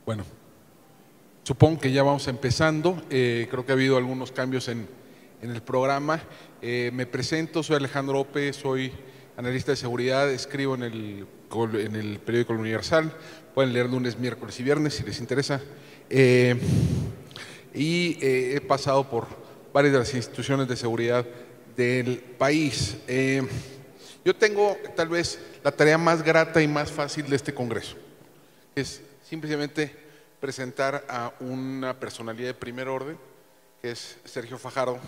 Bueno, supongo que ya vamos empezando. Creo que ha habido algunos cambios en el programa. Me presento, soy Alejandro Ope, soy analista de seguridad, escribo en el periódico El Universal. Pueden leer lunes, miércoles y viernes si les interesa. He pasado por varias de las instituciones de seguridad del país. Yo tengo tal vez la tarea más grata y más fácil de este congreso, es simplemente presentar a una personalidad de primer orden, que es Sergio Fajardo.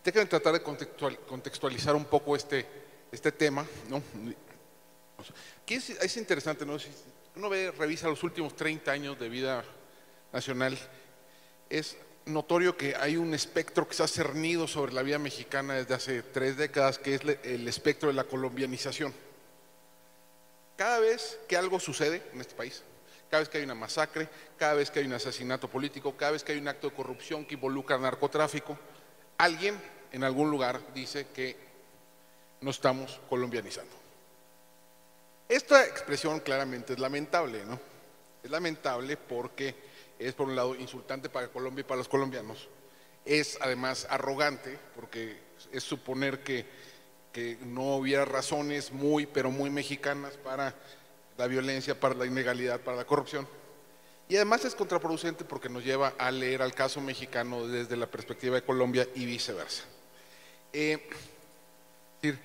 Déjenme tratar de contextualizar un poco este tema, ¿no? Aquí es interesante, ¿no? Si uno revisa los últimos 30 años de vida nacional, es notorio que hay un espectro que se ha cernido sobre la vida mexicana desde hace 3 décadas, que es el espectro de la colombianización. Cada vez que algo sucede en este país, cada vez que hay una masacre, cada vez que hay un asesinato político, cada vez que hay un acto de corrupción que involucra narcotráfico, alguien en algún lugar dice que nos estamos colombianizando. Esta expresión claramente es lamentable, ¿no? Es lamentable porque es, por un lado, insultante para Colombia y para los colombianos. Es además arrogante porque es suponer que no hubiera razones pero muy mexicanas para la violencia, para la ilegalidad, para la corrupción. Y además es contraproducente porque nos lleva a leer al caso mexicano desde la perspectiva de Colombia y viceversa. Es decir,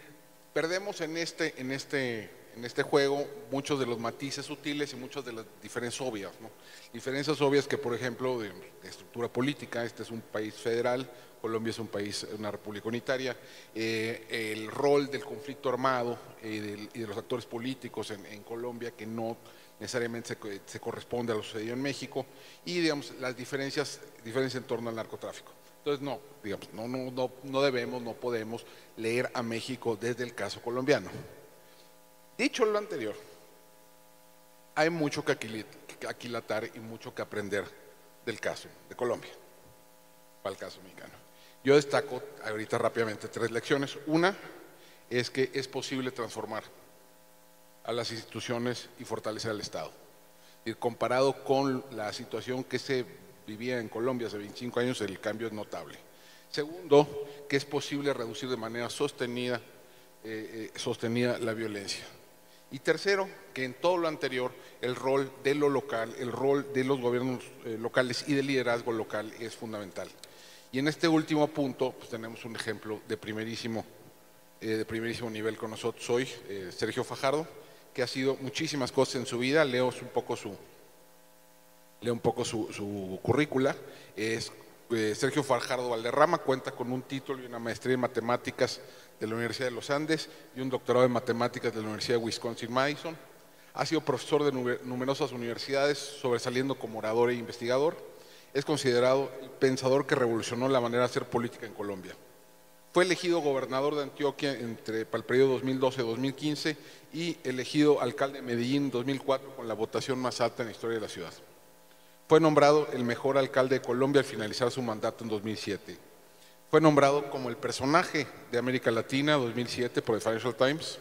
perdemos en este juego muchos de los matices sutiles y muchas de las diferencias obvias, ¿no? Diferencias obvias que, por ejemplo, de estructura política, este es un país federal, Colombia es un país, una república unitaria, el rol del conflicto armado y de los actores políticos en Colombia, que no necesariamente se corresponde a lo sucedido en México, y digamos las diferencias en torno al narcotráfico. Entonces no debemos, no podemos leer a México desde el caso colombiano. Dicho lo anterior, hay mucho que aquilatar y mucho que aprender del caso de Colombia para el caso mexicano. Yo destaco ahorita rápidamente 3 lecciones. Una es que es posible transformar a las instituciones y fortalecer al Estado. Y comparado con la situación que se vivía en Colombia hace 25 años, el cambio es notable. Segundo, que es posible reducir de manera sostenida la violencia. Y tercero, que en todo lo anterior, el rol de lo local, el rol de los gobiernos locales y del liderazgo local es fundamental. Y en este último punto, pues tenemos un ejemplo de primerísimo nivel con nosotros hoy, Sergio Fajardo, que ha sido muchísimas cosas en su vida. Leo un poco su currícula. Sergio Fajardo Valderrama cuenta con un título y una maestría en matemáticas de la Universidad de los Andes y un doctorado en matemáticas de la Universidad de Wisconsin-Madison. Ha sido profesor de numerosas universidades, sobresaliendo como orador e investigador. Es considerado el pensador que revolucionó la manera de hacer política en Colombia. Fue elegido gobernador de Antioquia para el periodo 2012-2015 y elegido alcalde de Medellín en 2004 con la votación más alta en la historia de la ciudad. Fue nombrado el mejor alcalde de Colombia al finalizar su mandato en 2007. Fue nombrado como el personaje de América Latina 2007 por el Financial Times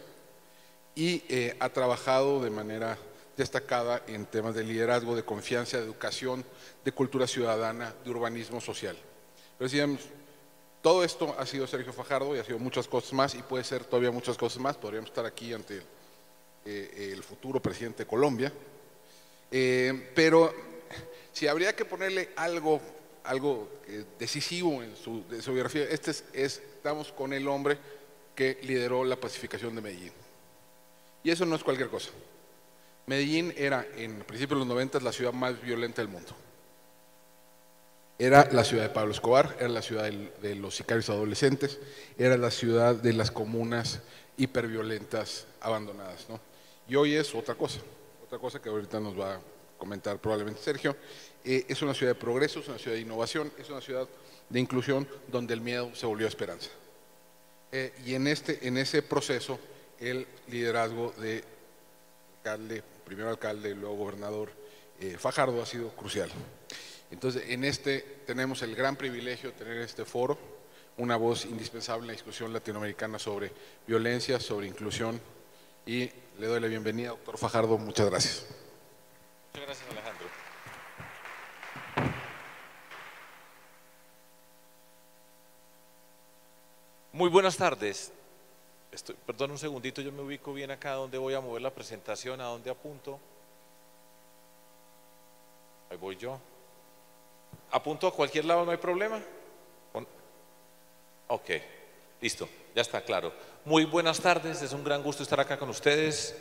y ha trabajado de manera destacada en temas de liderazgo, de confianza, de educación, de cultura ciudadana, de urbanismo social. Pero decíamos, todo esto ha sido Sergio Fajardo y ha sido muchas cosas más y puede ser todavía muchas cosas más. Podríamos estar aquí ante el futuro presidente de Colombia. Pero si habría que ponerle algo decisivo en su biografía, estamos con el hombre que lideró la pacificación de Medellín. Y eso no es cualquier cosa. Medellín era, en principios de los 90, la ciudad más violenta del mundo. Era la ciudad de Pablo Escobar, era la ciudad de los sicarios adolescentes, era la ciudad de las comunas hiperviolentas abandonadas, ¿no? Y hoy es otra cosa que ahorita nos va a comentar probablemente Sergio. Es una ciudad de progreso, es una ciudad de innovación, es una ciudad de inclusión donde el miedo se volvió esperanza. Y en ese proceso, el liderazgo de primero alcalde y luego gobernador Fajardo ha sido crucial. Entonces, tenemos el gran privilegio de tener este foro, una voz indispensable en la discusión latinoamericana sobre violencia, sobre inclusión, y le doy la bienvenida, doctor Fajardo. Muchas gracias. Muchas gracias, Alejandro. Muy buenas tardes. Perdón un segundito, yo me ubico bien acá donde voy a mover la presentación, a dónde apunto. Ahí voy yo. ¿Apunto a cualquier lado, no hay problema? Ok, listo, ya está claro. Muy buenas tardes, es un gran gusto estar acá con ustedes.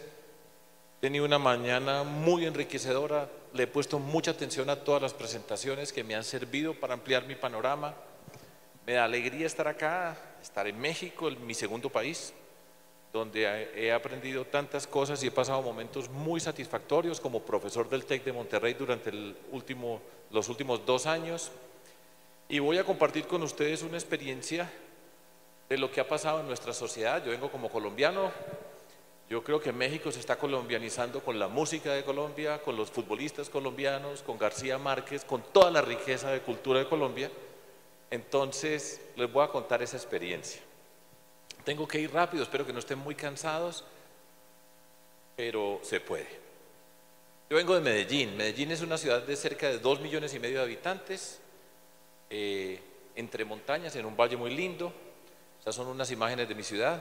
He tenido una mañana muy enriquecedora, le he puesto mucha atención a todas las presentaciones que me han servido para ampliar mi panorama. Me da alegría estar acá, estar en México, mi segundo país, donde he aprendido tantas cosas y he pasado momentos muy satisfactorios como profesor del TEC de Monterrey durante los últimos 2 años. Y voy a compartir con ustedes una experiencia de lo que ha pasado en nuestra sociedad. Yo vengo como colombiano, yo creo que México se está colombianizando con la música de Colombia, con los futbolistas colombianos, con García Márquez, con toda la riqueza de cultura de Colombia. Entonces les voy a contar esa experiencia. Tengo que ir rápido, espero que no estén muy cansados, pero se puede. Yo vengo de Medellín. Medellín es una ciudad de cerca de 2,5 millones de habitantes, entre montañas, en un valle muy lindo. Estas son unas imágenes de mi ciudad.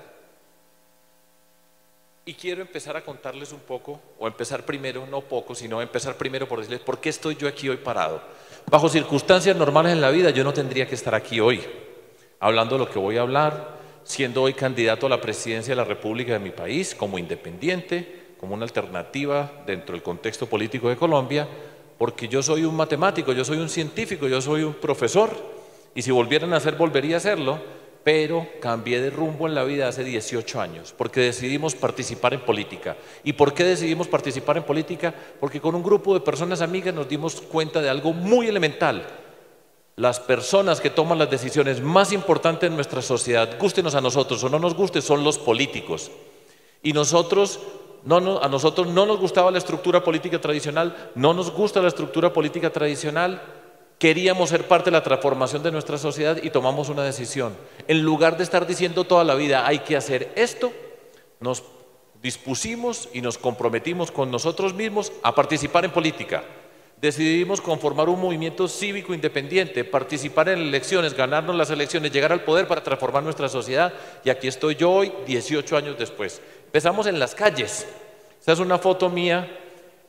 Y quiero empezar a contarles un poco, o empezar primero, no poco, sino empezar primero por decirles por qué estoy yo aquí hoy parado. Bajo circunstancias normales en la vida yo no tendría que estar aquí hoy, hablando de lo que voy a hablar, siendo hoy candidato a la presidencia de la República de mi país, como independiente, como una alternativa dentro del contexto político de Colombia, porque yo soy un matemático, yo soy un científico, yo soy un profesor, y si volvieran a hacer, volvería a hacerlo, pero cambié de rumbo en la vida hace 18 años, porque decidimos participar en política. ¿Y por qué decidimos participar en política? Porque con un grupo de personas amigas nos dimos cuenta de algo muy elemental. Las personas que toman las decisiones más importantes en nuestra sociedad, gústenos a nosotros o no nos guste, son los políticos. Y a nosotros no nos gustaba la estructura política tradicional, no nos gusta la estructura política tradicional. Queríamos ser parte de la transformación de nuestra sociedad y tomamos una decisión. En lugar de estar diciendo toda la vida hay que hacer esto, nos dispusimos y nos comprometimos con nosotros mismos a participar en política. Decidimos conformar un movimiento cívico independiente, participar en elecciones, ganarnos las elecciones, llegar al poder para transformar nuestra sociedad. Y aquí estoy yo hoy, 18 años después. Empezamos en las calles. Esta es una foto mía.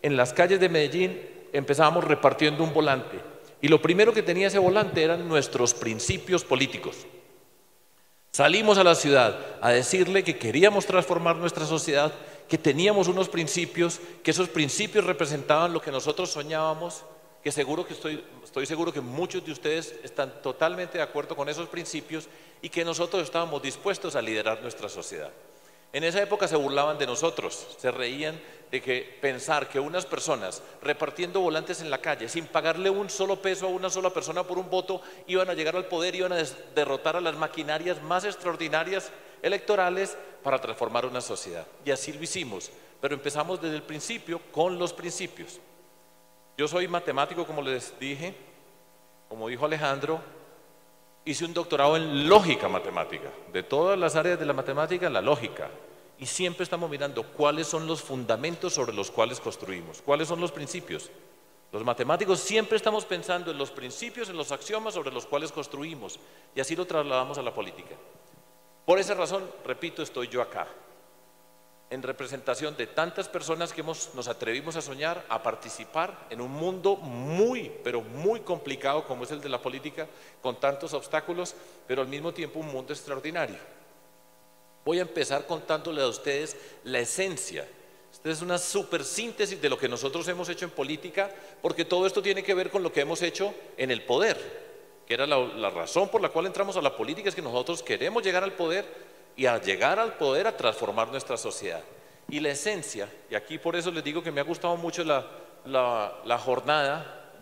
En las calles de Medellín empezábamos repartiendo un volante. Y lo primero que tenía ese volante eran nuestros principios políticos. Salimos a la ciudad a decirle que queríamos transformar nuestra sociedad, que teníamos unos principios, que esos principios representaban lo que nosotros soñábamos, que estoy seguro que muchos de ustedes están totalmente de acuerdo con esos principios y que nosotros estábamos dispuestos a liderar nuestra sociedad. En esa época se burlaban de nosotros, se reían de que pensar que unas personas repartiendo volantes en la calle sin pagarle un solo peso a una sola persona por un voto iban a llegar al poder, iban a derrotar a las maquinarias más extraordinarias electorales para transformar una sociedad. Y así lo hicimos, pero empezamos desde el principio con los principios. Yo soy matemático, como les dije, como dijo Alejandro. Hice un doctorado en lógica matemática, de todas las áreas de la matemática, la lógica. Y siempre estamos mirando cuáles son los fundamentos sobre los cuales construimos, cuáles son los principios. Los matemáticos siempre estamos pensando en los principios, en los axiomas sobre los cuales construimos. Y así lo trasladamos a la política. Por esa razón, repito, estoy yo acá, en representación de tantas personas que nos atrevimos a soñar, a participar en un mundo muy, pero muy complicado como es el de la política, con tantos obstáculos, pero al mismo tiempo un mundo extraordinario. Voy a empezar contándole a ustedes la esencia. Esta es una super síntesis de lo que nosotros hemos hecho en política, porque todo esto tiene que ver con lo que hemos hecho en el poder, que era la razón por la cual entramos a la política, es que nosotros queremos llegar al poder y al llegar al poder a transformar nuestra sociedad. Y la esencia, y aquí por eso les digo que me ha gustado mucho la jornada,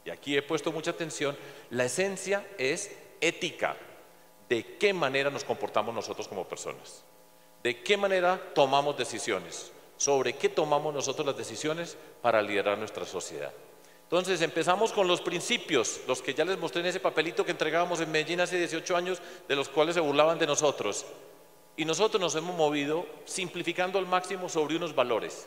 y aquí he puesto mucha atención, la esencia es ética, de qué manera nos comportamos nosotros como personas, de qué manera tomamos decisiones, sobre qué tomamos nosotros las decisiones para liderar nuestra sociedad. Entonces empezamos con los principios, los que ya les mostré en ese papelito que entregábamos en Medellín hace 18 años, de los cuales se burlaban de nosotros. Y nosotros nos hemos movido simplificando al máximo sobre unos valores.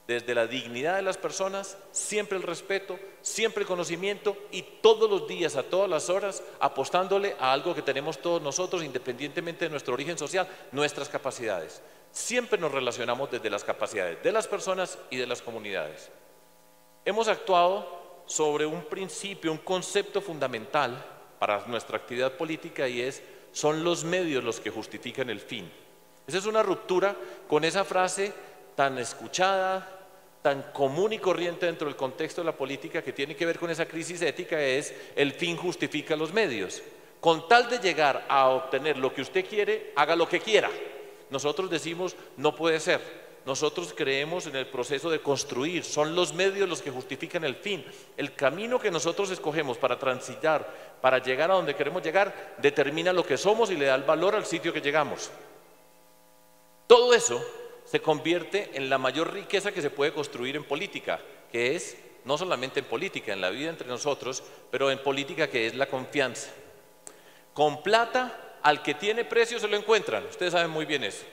desde la dignidad de las personas, siempre el respeto, siempre el conocimiento y todos los días, a todas las horas, apostándole a algo que tenemos todos nosotros, independientemente de nuestro origen social, nuestras capacidades. Siempre nos relacionamos desde las capacidades de las personas y de las comunidades. Hemos actuado sobre un principio, un concepto fundamental para nuestra actividad política y son los medios los que justifican el fin. Esa es una ruptura con esa frase tan escuchada, tan común y corriente dentro del contexto de la política, que tiene que ver con esa crisis ética, el fin justifica los medios. Con tal de llegar a obtener lo que usted quiere, haga lo que quiera. Nosotros decimos, no puede ser. Nosotros creemos en el proceso de construir, son los medios los que justifican el fin. El camino que nosotros escogemos para transitar, para llegar a donde queremos llegar, determina lo que somos y le da el valor al sitio que llegamos. Todo eso se convierte en la mayor riqueza que se puede construir en política, que es, no solamente en política, en la vida entre nosotros, pero en política, que es la confianza. Con plata, al que tiene precio se lo encuentran, ustedes saben muy bien eso.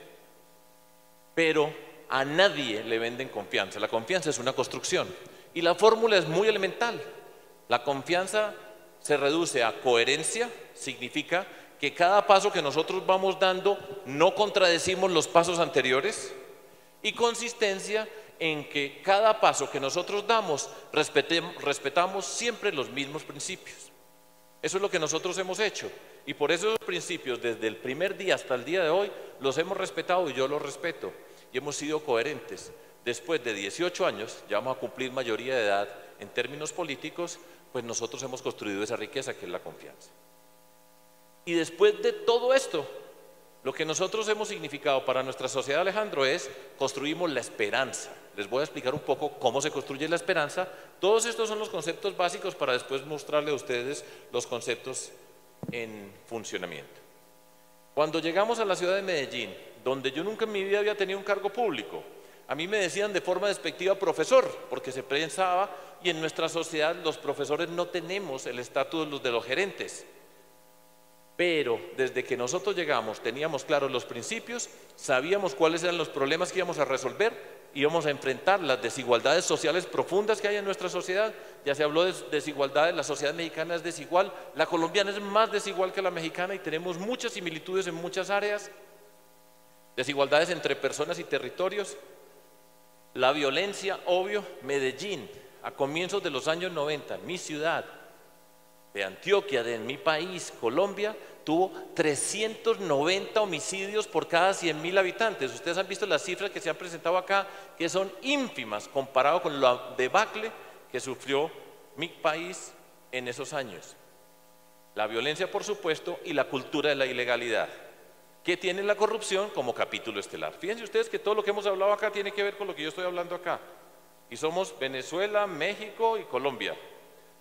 Pero a nadie le venden confianza. La confianza es una construcción y la fórmula es muy elemental. La confianza se reduce a coherencia, significa que cada paso que nosotros vamos dando no contradecimos los pasos anteriores, y consistencia en que cada paso que nosotros damos respetamos siempre los mismos principios. Eso es lo que nosotros hemos hecho, y por eso esos principios desde el primer día hasta el día de hoy los hemos respetado y yo los respeto, y hemos sido coherentes. Después de 18 años, ya vamos a cumplir mayoría de edad en términos políticos, pues nosotros hemos construido esa riqueza que es la confianza. Y después de todo esto, lo que nosotros hemos significado para nuestra sociedad, Alejandro, construimos la esperanza. Les voy a explicar un poco cómo se construye la esperanza. Todos estos son los conceptos básicos para después mostrarle a ustedes los conceptos en funcionamiento. Cuando llegamos a la ciudad de Medellín, donde yo nunca en mi vida había tenido un cargo público, a mí me decían de forma despectiva profesor, porque se pensaba, y en nuestra sociedad los profesores no tenemos el estatus de los gerentes. Pero desde que nosotros llegamos teníamos claros los principios, sabíamos cuáles eran los problemas que íbamos a resolver, íbamos a enfrentar las desigualdades sociales profundas que hay en nuestra sociedad. Ya se habló de desigualdades, la sociedad mexicana es desigual, la colombiana es más desigual que la mexicana y tenemos muchas similitudes en muchas áreas, desigualdades entre personas y territorios, la violencia, obvio. Medellín, a comienzos de los años 90, mi ciudad, de Antioquia, de mi país, Colombia, tuvo 390 homicidios por cada 100.000 habitantes. Ustedes han visto las cifras que se han presentado acá, que son ínfimas comparado con la debacle que sufrió mi país en esos años. La violencia, por supuesto, y la cultura de la ilegalidad, que tiene la corrupción como capítulo estelar. Fíjense ustedes que todo lo que hemos hablado acá tiene que ver con lo que yo estoy hablando acá. Y somos Venezuela, México y Colombia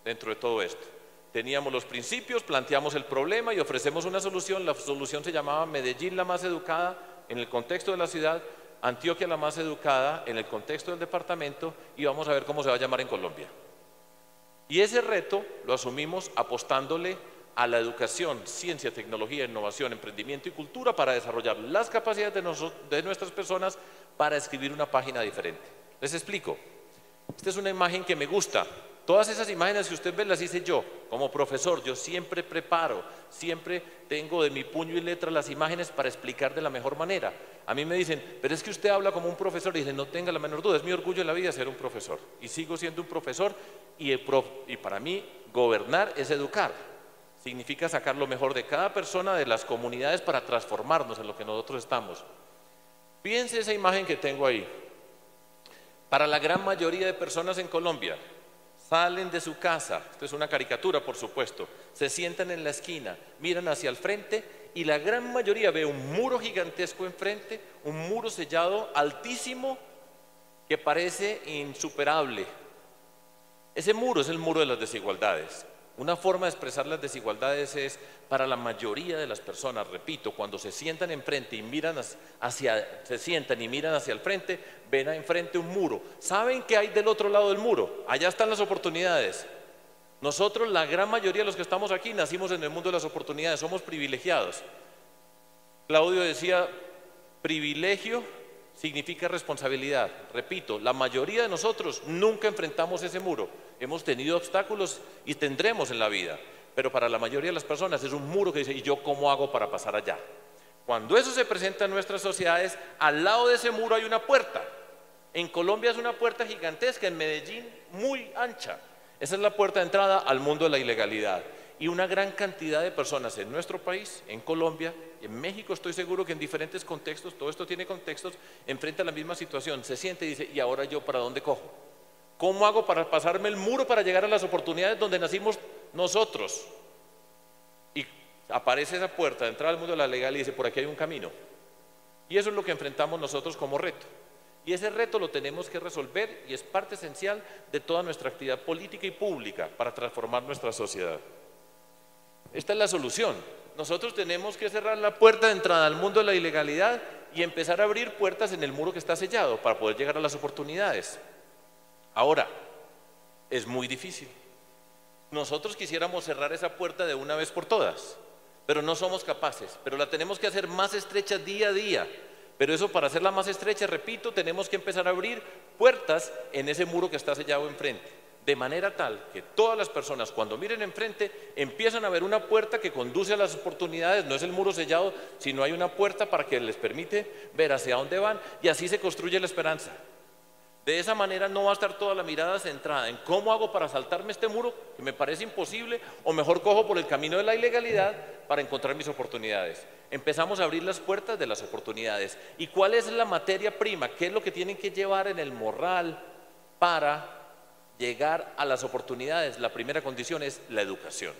dentro de todo esto. Teníamos los principios, planteamos el problema y ofrecemos una solución. La solución se llamaba Medellín la más educada en el contexto de la ciudad, Antioquia la más educada en el contexto del departamento, y vamos a ver cómo se va a llamar en Colombia. Y ese reto lo asumimos apostándole a la educación, ciencia, tecnología, innovación, emprendimiento y cultura para desarrollar las capacidades de nuestras personas para escribir una página diferente. Les explico. Esta es una imagen que me gusta. Todas esas imágenes que usted ve las hice yo, como profesor. Yo siempre preparo, siempre tengo de mi puño y letra las imágenes para explicar de la mejor manera. A mí me dicen, pero es que usted habla como un profesor, y dicen, no tenga la menor duda, es mi orgullo en la vida ser un profesor. Y sigo siendo un profesor, y para mí gobernar es educar. Significa sacar lo mejor de cada persona, de las comunidades, para transformarnos en lo que nosotros estamos. Fíjense esa imagen que tengo ahí. Para la gran mayoría de personas en Colombia, salen de su casa, esto es una caricatura por supuesto, se sientan en la esquina, miran hacia el frente y la gran mayoría ve un muro gigantesco enfrente, un muro sellado altísimo que parece insuperable. Ese muro es el muro de las desigualdades. Una forma de expresar las desigualdades es, para la mayoría de las personas, repito, cuando se sientan enfrente y miran se sientan y miran hacia el frente, ven enfrente un muro. ¿Saben qué hay del otro lado del muro? Allá están las oportunidades. Nosotros, la gran mayoría de los que estamos aquí, nacimos en el mundo de las oportunidades, somos privilegiados. Claudio decía, privilegio significa responsabilidad. Repito, la mayoría de nosotros nunca enfrentamos ese muro. Hemos tenido obstáculos y tendremos en la vida, pero para la mayoría de las personas es un muro que dice, ¿y yo cómo hago para pasar allá? Cuando eso se presenta en nuestras sociedades, al lado de ese muro hay una puerta. En Colombia es una puerta gigantesca, en Medellín muy ancha. Esa es la puerta de entrada al mundo de la ilegalidad. Y una gran cantidad de personas en nuestro país, en Colombia, en México estoy seguro que en diferentes contextos, todo esto tiene contextos, enfrenta la misma situación, se siente y dice, ¿y ahora yo para dónde cojo? ¿Cómo hago para pasarme el muro para llegar a las oportunidades donde nacimos nosotros? Y aparece esa puerta de entrada al mundo de la legalidad y dice, por aquí hay un camino. Y eso es lo que enfrentamos nosotros como reto. Y ese reto lo tenemos que resolver y es parte esencial de toda nuestra actividad política y pública para transformar nuestra sociedad. Esta es la solución. Nosotros tenemos que cerrar la puerta de entrada al mundo de la ilegalidad y empezar a abrir puertas en el muro que está sellado para poder llegar a las oportunidades. Ahora, es muy difícil. Nosotros quisiéramos cerrar esa puerta de una vez por todas, pero no somos capaces, pero la tenemos que hacer más estrecha día a día. Pero eso, para hacerla más estrecha, repito, tenemos que empezar a abrir puertas en ese muro que está sellado enfrente. De manera tal que todas las personas, cuando miren enfrente, empiezan a ver una puerta que conduce a las oportunidades. No es el muro sellado, sino hay una puerta para que les permite ver hacia dónde van, y así se construye la esperanza. De esa manera no va a estar toda la mirada centrada en cómo hago para saltarme este muro, que me parece imposible, o mejor cojo por el camino de la ilegalidad para encontrar mis oportunidades. Empezamos a abrir las puertas de las oportunidades. ¿Y cuál es la materia prima? ¿Qué es lo que tienen que llevar en el morral para llegar a las oportunidades? La primera condición es la educación.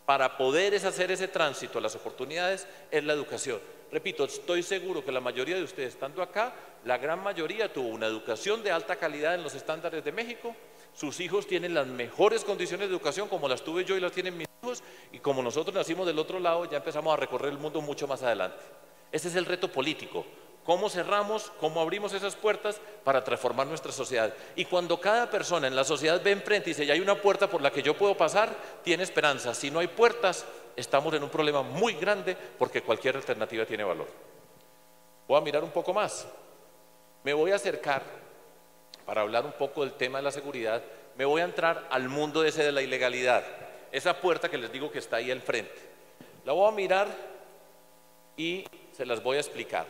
Para poder hacer ese tránsito a las oportunidades es la educación. Repito, estoy seguro que la mayoría de ustedes, estando acá, la gran mayoría tuvo una educación de alta calidad en los estándares de México. Sus hijos tienen las mejores condiciones de educación como las tuve yo y las tienen mis hijos, y como nosotros nacimos del otro lado, ya empezamos a recorrer el mundo mucho más adelante. Ese es el reto político. ¿Cómo cerramos, cómo abrimos esas puertas para transformar nuestra sociedad? Y cuando cada persona en la sociedad ve enfrente y dice, ya hay una puerta por la que yo puedo pasar, tiene esperanza. Si no hay puertas, estamos en un problema muy grande, porque cualquier alternativa tiene valor. Voy a mirar un poco más. Me voy a acercar, para hablar un poco del tema de la seguridad, me voy a entrar al mundo ese de la ilegalidad. Esa puerta que les digo que está ahí al frente. La voy a mirar y se las voy a explicar.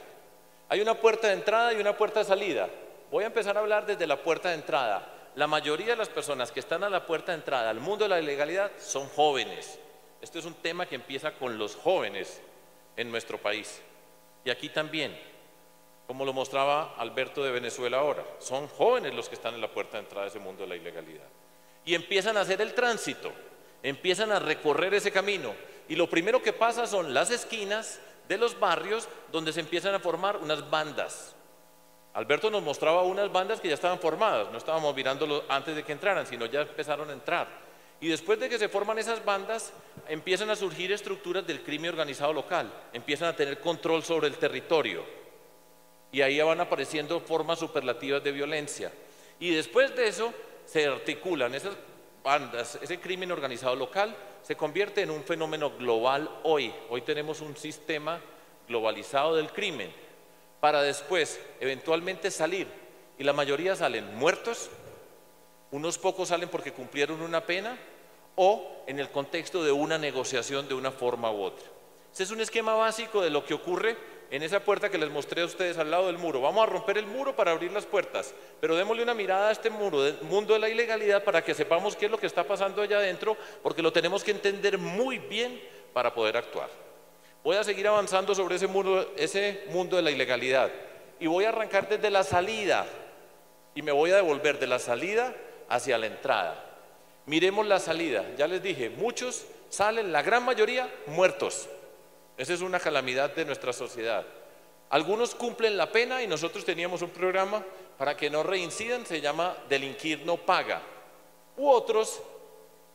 Hay una puerta de entrada y una puerta de salida. Voy a empezar a hablar desde la puerta de entrada. La mayoría de las personas que están a la puerta de entrada al mundo de la ilegalidad son jóvenes. Este es un tema que empieza con los jóvenes en nuestro país. Y aquí también, como lo mostraba Alberto de Venezuela ahora, son jóvenes los que están en la puerta de entrada de ese mundo de la ilegalidad. Y empiezan a hacer el tránsito, empiezan a recorrer ese camino. Y lo primero que pasa son las esquinas de los barrios donde se empiezan a formar unas bandas. Alberto nos mostraba unas bandas que ya estaban formadas, no estábamos mirándolo antes de que entraran, sino ya empezaron a entrar. Y después de que se forman esas bandas, empiezan a surgir estructuras del crimen organizado local, empiezan a tener control sobre el territorio. Y ahí van apareciendo formas superlativas de violencia. Y después de eso se articulan esas bandas, ese crimen organizado local se convierte en un fenómeno global hoy. Hoy tenemos un sistema globalizado del crimen, para después eventualmente salir, y la mayoría salen muertos, unos pocos salen porque cumplieron una pena o en el contexto de una negociación de una forma u otra. Ese es un esquema básico de lo que ocurre en esa puerta que les mostré a ustedes al lado del muro. Vamos a romper el muro para abrir las puertas, pero démosle una mirada a este muro, del mundo de la ilegalidad, para que sepamos qué es lo que está pasando allá adentro, porque lo tenemos que entender muy bien para poder actuar. Voy a seguir avanzando sobre ese mundo de la ilegalidad, y voy a arrancar desde la salida, y me voy a devolver de la salida hacia la entrada. Miremos la salida. Ya les dije, muchos salen, la gran mayoría, muertos. Esa es una calamidad de nuestra sociedad. Algunos cumplen la pena, y nosotros teníamos un programa para que no reincidan, se llama Delinquir no paga. U otros,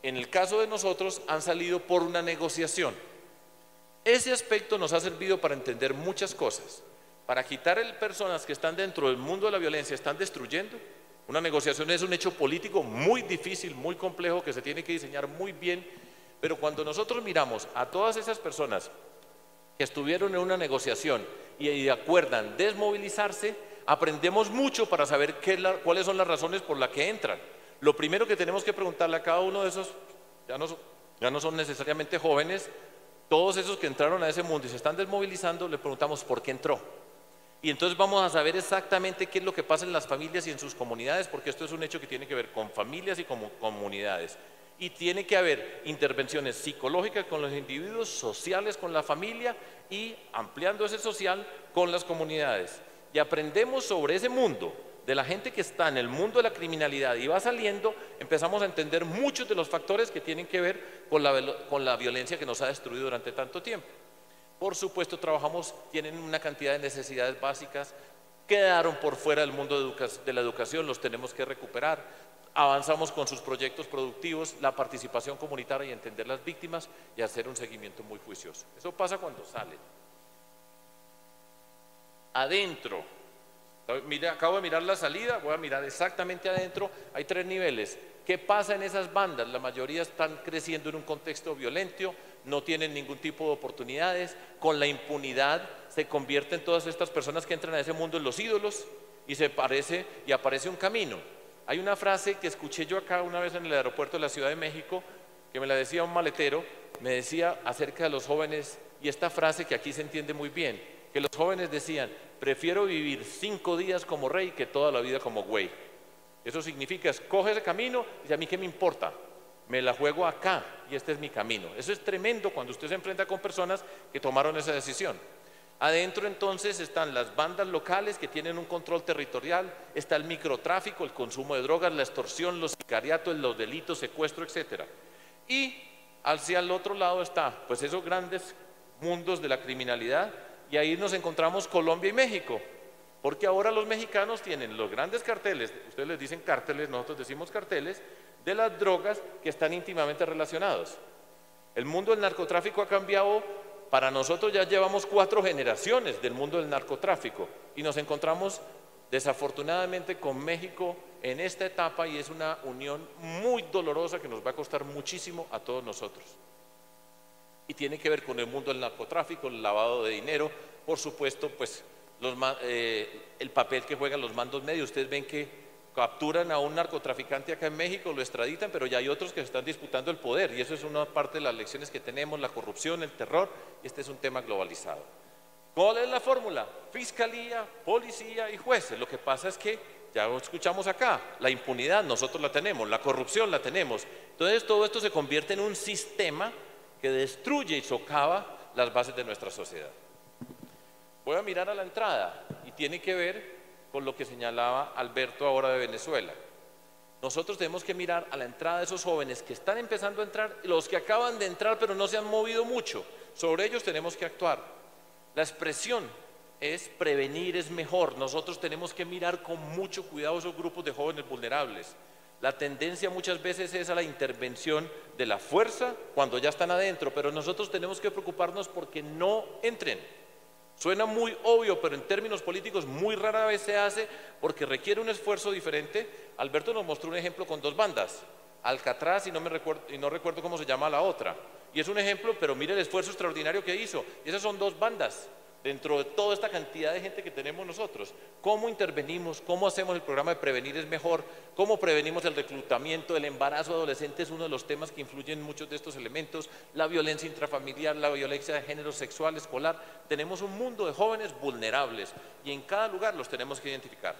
en el caso de nosotros, han salido por una negociación. Ese aspecto nos ha servido para entender muchas cosas, para quitar personas que están dentro del mundo de la violencia, están destruyendo. Una negociación es un hecho político muy difícil, muy complejo, que se tiene que diseñar muy bien, pero cuando nosotros miramos a todas esas personas que estuvieron en una negociación y acuerdan desmovilizarse, aprendemos mucho para saber cuáles son las razones por las que entran. Lo primero que tenemos que preguntarle a cada uno de esos, ya no son necesariamente jóvenes, todos esos que entraron a ese mundo y se están desmovilizando, le preguntamos por qué entró. Y entonces vamos a saber exactamente qué es lo que pasa en las familias y en sus comunidades, porque esto es un hecho que tiene que ver con familias y con comunidades. Y tiene que haber intervenciones psicológicas con los individuos, sociales con la familia y ampliando ese social con las comunidades. Y aprendemos sobre ese mundo, de la gente que está en el mundo de la criminalidad y va saliendo, empezamos a entender muchos de los factores que tienen que ver con la violencia que nos ha destruido durante tanto tiempo. Por supuesto, tienen una cantidad de necesidades básicas, quedaron por fuera del mundo de la educación, los tenemos que recuperar. Avanzamos con sus proyectos productivos, la participación comunitaria y entender las víctimas y hacer un seguimiento muy juicioso. Eso pasa cuando salen. Adentro, mira, acabo de mirar la salida, voy a mirar exactamente adentro, hay 3 niveles. ¿Qué pasa en esas bandas? La mayoría están creciendo en un contexto violento, no tienen ningún tipo de oportunidades, con la impunidad se convierten todas estas personas que entran a ese mundo en los ídolos y aparece un camino. Hay una frase que escuché yo acá una vez en el aeropuerto de la Ciudad de México, que me la decía un maletero, me decía acerca de los jóvenes, y esta frase que aquí se entiende muy bien, que los jóvenes decían, prefiero vivir 5 días como rey que toda la vida como güey. Eso significa, escoge ese camino y a mí qué me importa, me la juego acá y este es mi camino. Eso es tremendo cuando usted se enfrenta con personas que tomaron esa decisión. Adentro entonces están las bandas locales que tienen un control territorial, está el microtráfico, el consumo de drogas, la extorsión, los sicariatos, los delitos, secuestro, etc. Y hacia el otro lado está pues esos grandes mundos de la criminalidad y ahí nos encontramos Colombia y México, porque ahora los mexicanos tienen los grandes carteles, ustedes les dicen cárteles, nosotros decimos carteles, de las drogas que están íntimamente relacionados. El mundo del narcotráfico ha cambiado. Para nosotros ya llevamos 4 generaciones del mundo del narcotráfico y nos encontramos desafortunadamente con México en esta etapa y es una unión muy dolorosa que nos va a costar muchísimo a todos nosotros. Y tiene que ver con el mundo del narcotráfico, el lavado de dinero, por supuesto, pues el papel que juegan los mandos medios. Ustedes ven que capturan a un narcotraficante acá en México, lo extraditan, pero ya hay otros que se están disputando el poder y eso es una parte de las lecciones que tenemos, la corrupción, el terror, y este es un tema globalizado. ¿Cuál es la fórmula? Fiscalía, policía y jueces. Lo que pasa es que, ya lo escuchamos acá, la impunidad nosotros la tenemos, la corrupción la tenemos. Entonces todo esto se convierte en un sistema que destruye y socava las bases de nuestra sociedad. Voy a mirar a la entrada y tiene que ver con lo que señalaba Alberto ahora de Venezuela. Nosotros tenemos que mirar a la entrada de esos jóvenes que están empezando a entrar, los que acaban de entrar pero no se han movido mucho, sobre ellos tenemos que actuar. La expresión es prevenir es mejor, nosotros tenemos que mirar con mucho cuidado esos grupos de jóvenes vulnerables. La tendencia muchas veces es a la intervención de la fuerza cuando ya están adentro, pero nosotros tenemos que preocuparnos porque no entren. Suena muy obvio, pero en términos políticos muy rara vez se hace porque requiere un esfuerzo diferente. Alberto nos mostró un ejemplo con 2 bandas, Alcatraz y no recuerdo cómo se llama la otra. Y es un ejemplo, pero mire el esfuerzo extraordinario que hizo. Y esas son 2 bandas dentro de toda esta cantidad de gente que tenemos nosotros. ¿Cómo intervenimos? ¿Cómo hacemos el programa de prevenir es mejor? ¿Cómo prevenimos el reclutamiento? El embarazo adolescente es uno de los temas que influyen en muchos de estos elementos. La violencia intrafamiliar, la violencia de género sexual, escolar. Tenemos un mundo de jóvenes vulnerables y en cada lugar los tenemos que identificar.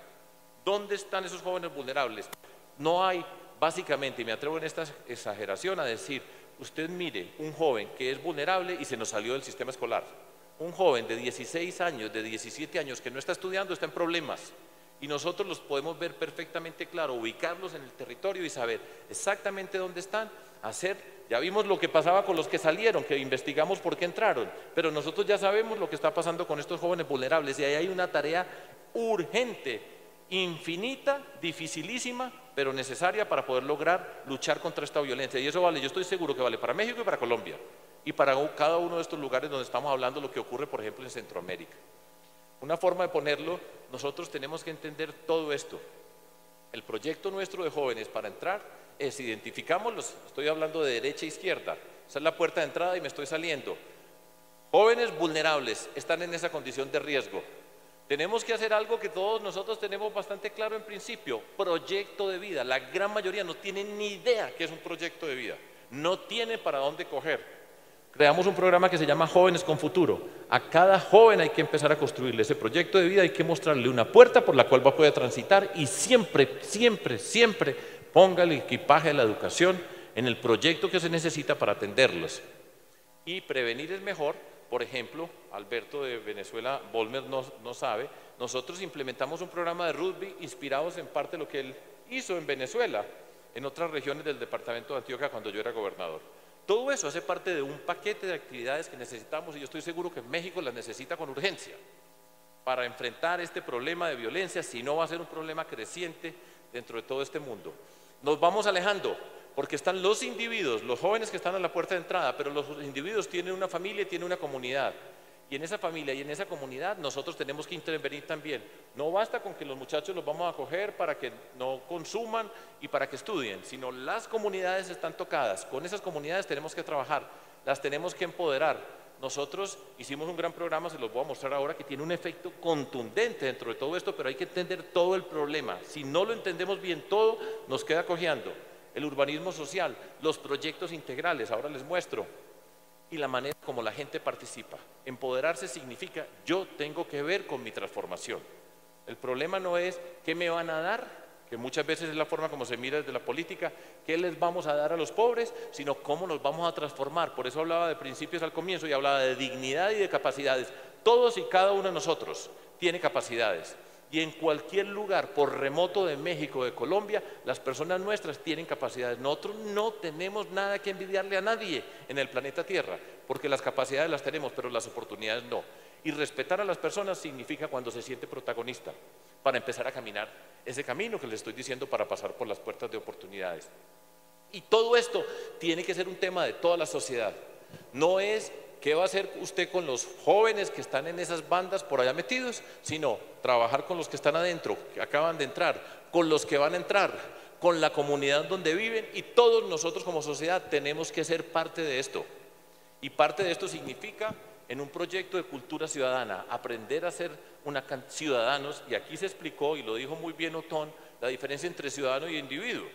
¿Dónde están esos jóvenes vulnerables? No hay, básicamente, y me atrevo en esta exageración a decir, usted mire un joven que es vulnerable y se nos salió del sistema escolar. Un joven de 16 años, de 17 años que no está estudiando está en problemas y nosotros los podemos ver perfectamente claro, ubicarlos en el territorio y saber exactamente dónde están, ya vimos lo que pasaba con los que salieron, que investigamos por qué entraron, pero nosotros ya sabemos lo que está pasando con estos jóvenes vulnerables y ahí hay una tarea urgente, infinita, dificilísima, pero necesaria para poder lograr luchar contra esta violencia y eso vale, yo estoy seguro que vale para México y para Colombia. Y para cada uno de estos lugares donde estamos hablando lo que ocurre, por ejemplo, en Centroamérica. Una forma de ponerlo, nosotros tenemos que entender todo esto. El proyecto nuestro de jóvenes para entrar es identificamos estoy hablando de derecha e izquierda, esa es la puerta de entrada y me estoy saliendo. Jóvenes vulnerables están en esa condición de riesgo. Tenemos que hacer algo que todos nosotros tenemos bastante claro en principio: proyecto de vida. La gran mayoría no tiene ni idea qué es un proyecto de vida, no tiene para dónde coger. Creamos un programa que se llama Jóvenes con Futuro. A cada joven hay que empezar a construirle ese proyecto de vida, hay que mostrarle una puerta por la cual va a poder transitar, y siempre, siempre, siempre ponga el equipaje de la educación en el proyecto que se necesita para atenderlos. Y prevenir es mejor. Por ejemplo, Alberto de Venezuela, Volmer no sabe, nosotros implementamos un programa de rugby inspirados en parte de lo que él hizo en Venezuela, en otras regiones del departamento de Antioquia cuando yo era gobernador. Todo eso hace parte de un paquete de actividades que necesitamos, y yo estoy seguro que México las necesita con urgencia para enfrentar este problema de violencia, si no va a ser un problema creciente dentro de todo este mundo. Nos vamos alejando, porque están los individuos, los jóvenes que están a la puerta de entrada, pero los individuos tienen una familia y tienen una comunidad. Y en esa familia y en esa comunidad nosotros tenemos que intervenir también. No basta con que los muchachos los vamos a acoger para que no consuman y para que estudien, sino las comunidades están tocadas. Con esas comunidades tenemos que trabajar, las tenemos que empoderar. Nosotros hicimos un gran programa, se los voy a mostrar ahora, que tiene un efecto contundente dentro de todo esto, pero hay que entender todo el problema. Si no lo entendemos bien todo, nos queda cojeando. El urbanismo social, los proyectos integrales, ahora les muestro, y la manera como la gente participa. Empoderarse significa: yo tengo que ver con mi transformación. El problema no es qué me van a dar, que muchas veces es la forma como se mira desde la política, qué les vamos a dar a los pobres, sino cómo nos vamos a transformar. Por eso hablaba de principios al comienzo y hablaba de dignidad y de capacidades. Todos y cada uno de nosotros tiene capacidades. Y en cualquier lugar, por remoto de México, de Colombia, las personas nuestras tienen capacidades. Nosotros no tenemos nada que envidiarle a nadie en el planeta Tierra, porque las capacidades las tenemos, pero las oportunidades no. Y respetar a las personas significa cuando se siente protagonista, para empezar a caminar ese camino que les estoy diciendo, para pasar por las puertas de oportunidades. Y todo esto tiene que ser un tema de toda la sociedad. No es ¿qué va a hacer usted con los jóvenes que están en esas bandas por allá metidos? Sino trabajar con los que están adentro, que acaban de entrar, con los que van a entrar, con la comunidad donde viven, y todos nosotros como sociedad tenemos que ser parte de esto. Y parte de esto significa, en un proyecto de cultura ciudadana, aprender a ser ciudadanos, y aquí se explicó, y lo dijo muy bien Otón, la diferencia entre ciudadano y individuo.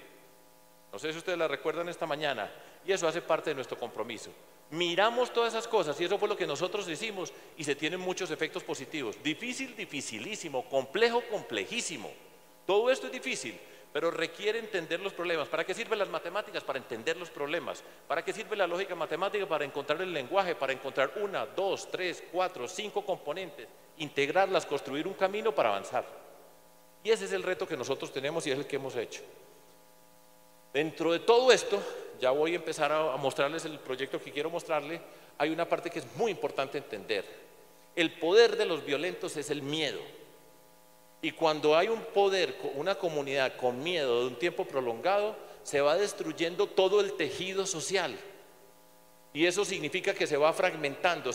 No sé si ustedes la recuerdan esta mañana, y eso hace parte de nuestro compromiso. Miramos todas esas cosas, y eso fue lo que nosotros hicimos, y se tienen muchos efectos positivos. Difícil, dificilísimo; complejo, complejísimo. Todo esto es difícil, pero requiere entender los problemas. ¿Para qué sirven las matemáticas? Para entender los problemas. ¿Para qué sirve la lógica matemática? Para encontrar el lenguaje, para encontrar 1, 2, 3, 4, 5 componentes, integrarlas, construir un camino para avanzar. Y ese es el reto que nosotros tenemos, y es el que hemos hecho. Dentro de todo esto, ya voy a empezar a mostrarles el proyecto que quiero mostrarle. Hay una parte que es muy importante entender. El poder de los violentos es el miedo. Y cuando hay un poder, una comunidad con miedo de un tiempo prolongado, se va destruyendo todo el tejido social. Y eso significa que se va fragmentando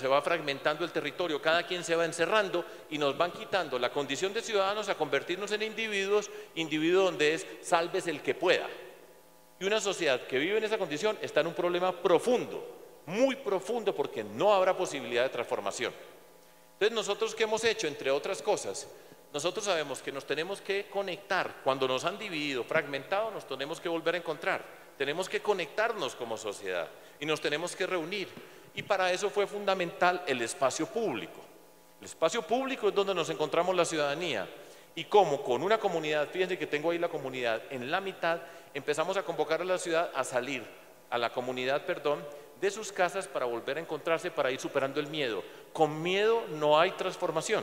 el territorio, cada quien se va encerrando, y nos van quitando la condición de ciudadanos a convertirnos en individuos donde es sálvese el que pueda. Y una sociedad que vive en esa condición está en un problema profundo, muy profundo, porque no habrá posibilidad de transformación. Entonces, nosotros, ¿qué hemos hecho? Entre otras cosas, nosotros sabemos que nos tenemos que conectar. Cuando nos han dividido, fragmentado, nos tenemos que volver a encontrar. Tenemos que conectarnos como sociedad y nos tenemos que reunir. Y para eso fue fundamental el espacio público. El espacio público es donde nos encontramos la ciudadanía. Y como con una comunidad, fíjense que tengo ahí la comunidad en la mitad, empezamos a convocar a la ciudad a salir, a la comunidad, perdón, de sus casas para volver a encontrarse, para ir superando el miedo. Con miedo no hay transformación.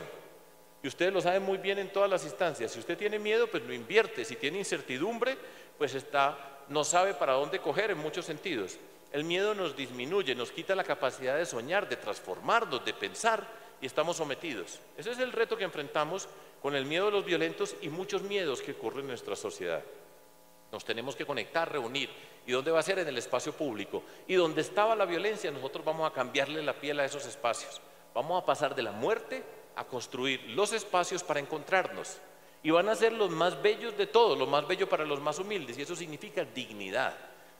Y ustedes lo saben muy bien en todas las instancias. Si usted tiene miedo, pues lo invierte. Si tiene incertidumbre, pues no sabe para dónde coger en muchos sentidos. El miedo nos disminuye, nos quita la capacidad de soñar, de transformarnos, de pensar, y estamos sometidos. Ese es el reto que enfrentamos con el miedo de los violentos y muchos miedos que ocurren en nuestra sociedad. Nos tenemos que conectar, reunir. ¿Y dónde va a ser? En el espacio público. Y donde estaba la violencia, nosotros vamos a cambiarle la piel a esos espacios. Vamos a pasar de la muerte a construir los espacios para encontrarnos. Y van a ser los más bellos de todos, lo más bello para los más humildes. Y eso significa dignidad.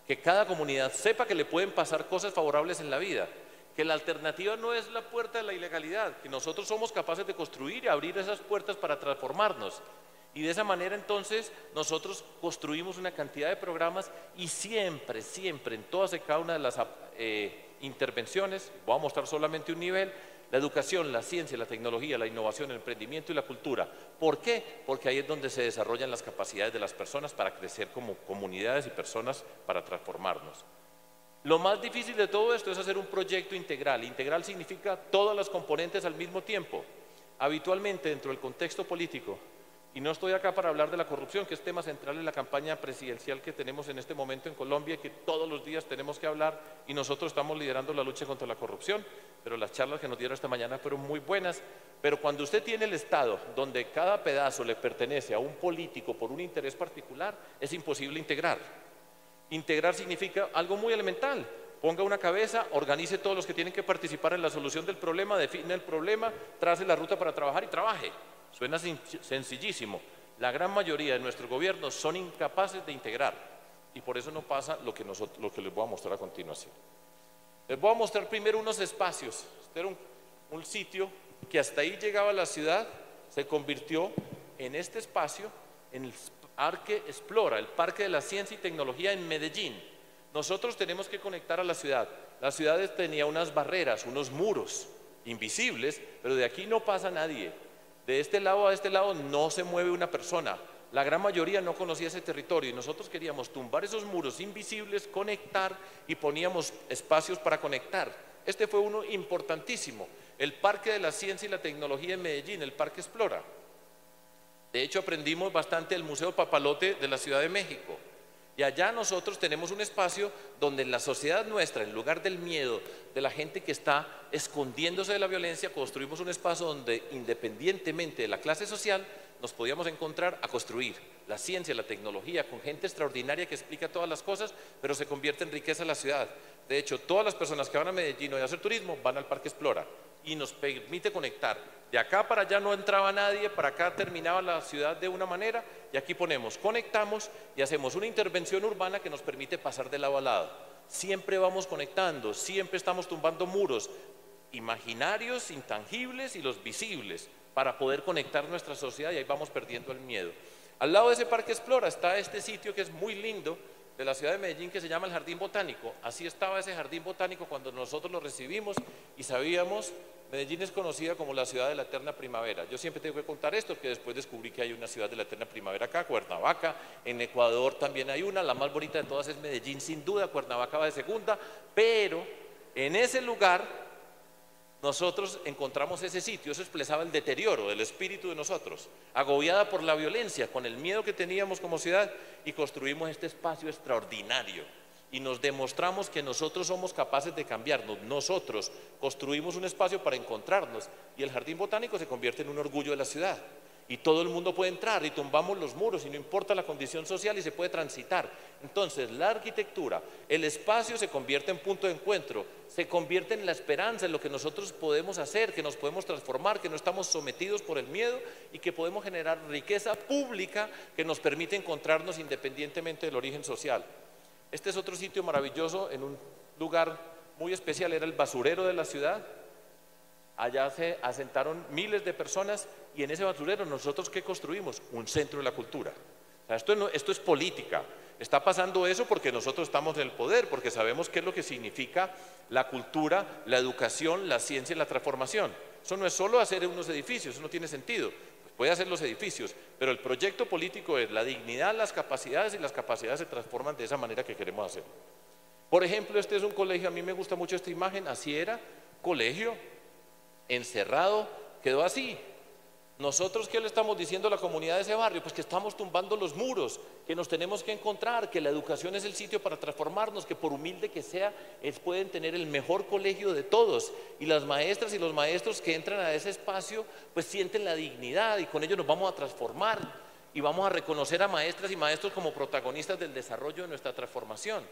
Que cada comunidad sepa que le pueden pasar cosas favorables en la vida. que la alternativa no es la puerta de la ilegalidad, que nosotros somos capaces de construir y abrir esas puertas para transformarnos. Y de esa manera entonces nosotros construimos una cantidad de programas y siempre, siempre, en todas y cada una de las intervenciones, voy a mostrar solamente un nivel, la educación, la ciencia, la tecnología, la innovación, el emprendimiento y la cultura. ¿Por qué? Porque ahí es donde se desarrollan las capacidades de las personas para crecer como comunidades y personas para transformarnos. Lo más difícil de todo esto es hacer un proyecto integral. Integral significa todas las componentes al mismo tiempo. Habitualmente dentro del contexto político, y no estoy acá para hablar de la corrupción, que es tema central en la campaña presidencial que tenemos en este momento en Colombia, que todos los días tenemos que hablar, y nosotros estamos liderando la lucha contra la corrupción, pero las charlas que nos dieron esta mañana fueron muy buenas. Pero cuando usted tiene el Estado donde cada pedazo le pertenece a un político por un interés particular, es imposible integrar. Integrar significa algo muy elemental. Ponga una cabeza, organice todos los que tienen que participar en la solución del problema, define el problema, trace la ruta para trabajar y trabaje. Suena sencillísimo. La gran mayoría de nuestros gobiernos son incapaces de integrar y por eso no pasa lo que les voy a mostrar a continuación. Les voy a mostrar primero unos espacios. Este era un sitio que hasta ahí llegaba la ciudad, se convirtió en este espacio, en el Parque Explora, el Parque de la Ciencia y Tecnología en Medellín. Nosotros tenemos que conectar a la ciudad. La ciudad tenía unas barreras, unos muros invisibles, pero de aquí no pasa nadie. De este lado a este lado no se mueve una persona. La gran mayoría no conocía ese territorio y nosotros queríamos tumbar esos muros invisibles, conectar y poníamos espacios para conectar. Este fue uno importantísimo, el Parque de la Ciencia y la Tecnología en Medellín, el Parque Explora. De hecho, aprendimos bastante del Museo Papalote de la Ciudad de México. Y allá nosotros tenemos un espacio donde en la sociedad nuestra, en lugar del miedo de la gente que está escondiéndose de la violencia, construimos un espacio donde independientemente de la clase social nos podíamos encontrar a construir la ciencia, la tecnología, con gente extraordinaria que explica todas las cosas, pero se convierte en riqueza en la ciudad. De hecho, todas las personas que van a Medellín o a hacer turismo van al Parque Explora y nos permite conectar. De acá para allá no entraba nadie, para acá terminaba la ciudad de una manera y aquí ponemos, conectamos y hacemos una intervención urbana que nos permite pasar de lado a lado. Siempre vamos conectando, siempre estamos tumbando muros imaginarios, intangibles y los visibles para poder conectar nuestra sociedad y ahí vamos perdiendo el miedo. Al lado de ese Parque Explora está este sitio que es muy lindo de la ciudad de Medellín que se llama el Jardín Botánico. Así estaba ese Jardín Botánico cuando nosotros lo recibimos y sabíamos, Medellín es conocida como la ciudad de la eterna primavera. Yo siempre tengo que contar esto, que después descubrí que hay una ciudad de la eterna primavera acá, Cuernavaca, en Ecuador también hay una, la más bonita de todas es Medellín sin duda, Cuernavaca va de segunda, pero en ese lugar nosotros encontramos ese sitio, eso expresaba el deterioro del espíritu de nosotros, agobiada por la violencia, con el miedo que teníamos como ciudad y construimos este espacio extraordinario y nos demostramos que nosotros somos capaces de cambiarnos, nosotros construimos un espacio para encontrarnos y el Jardín Botánico se convierte en un orgullo de la ciudad. Y todo el mundo puede entrar y tumbamos los muros y no importa la condición social y se puede transitar. Entonces la arquitectura, el espacio se convierte en punto de encuentro, se convierte en la esperanza, en lo que nosotros podemos hacer, que nos podemos transformar, que no estamos sometidos por el miedo y que podemos generar riqueza pública que nos permite encontrarnos independientemente del origen social. Este es otro sitio maravilloso en un lugar muy especial, era el basurero de la ciudad. Allá se asentaron miles de personas y en ese basurero nosotros ¿qué construimos? Un centro de la cultura. O sea, esto es política. Está pasando eso porque nosotros estamos en el poder, porque sabemos qué es lo que significa la cultura, la educación, la ciencia y la transformación. Eso no es solo hacer unos edificios, eso no tiene sentido. Pues puede hacer los edificios, pero el proyecto político es la dignidad, las capacidades y las capacidades se transforman de esa manera que queremos hacer. Por ejemplo, este es un colegio, a mí me gusta mucho esta imagen, así era, colegio encerrado, quedó así. Nosotros, ¿qué le estamos diciendo a la comunidad de ese barrio? Pues que estamos tumbando los muros, que nos tenemos que encontrar, que la educación es el sitio para transformarnos, que por humilde que sea, pueden tener el mejor colegio de todos y las maestras y los maestros que entran a ese espacio pues sienten la dignidad y con ello nos vamos a transformar y vamos a reconocer a maestras y maestros como protagonistas del desarrollo de nuestra transformación.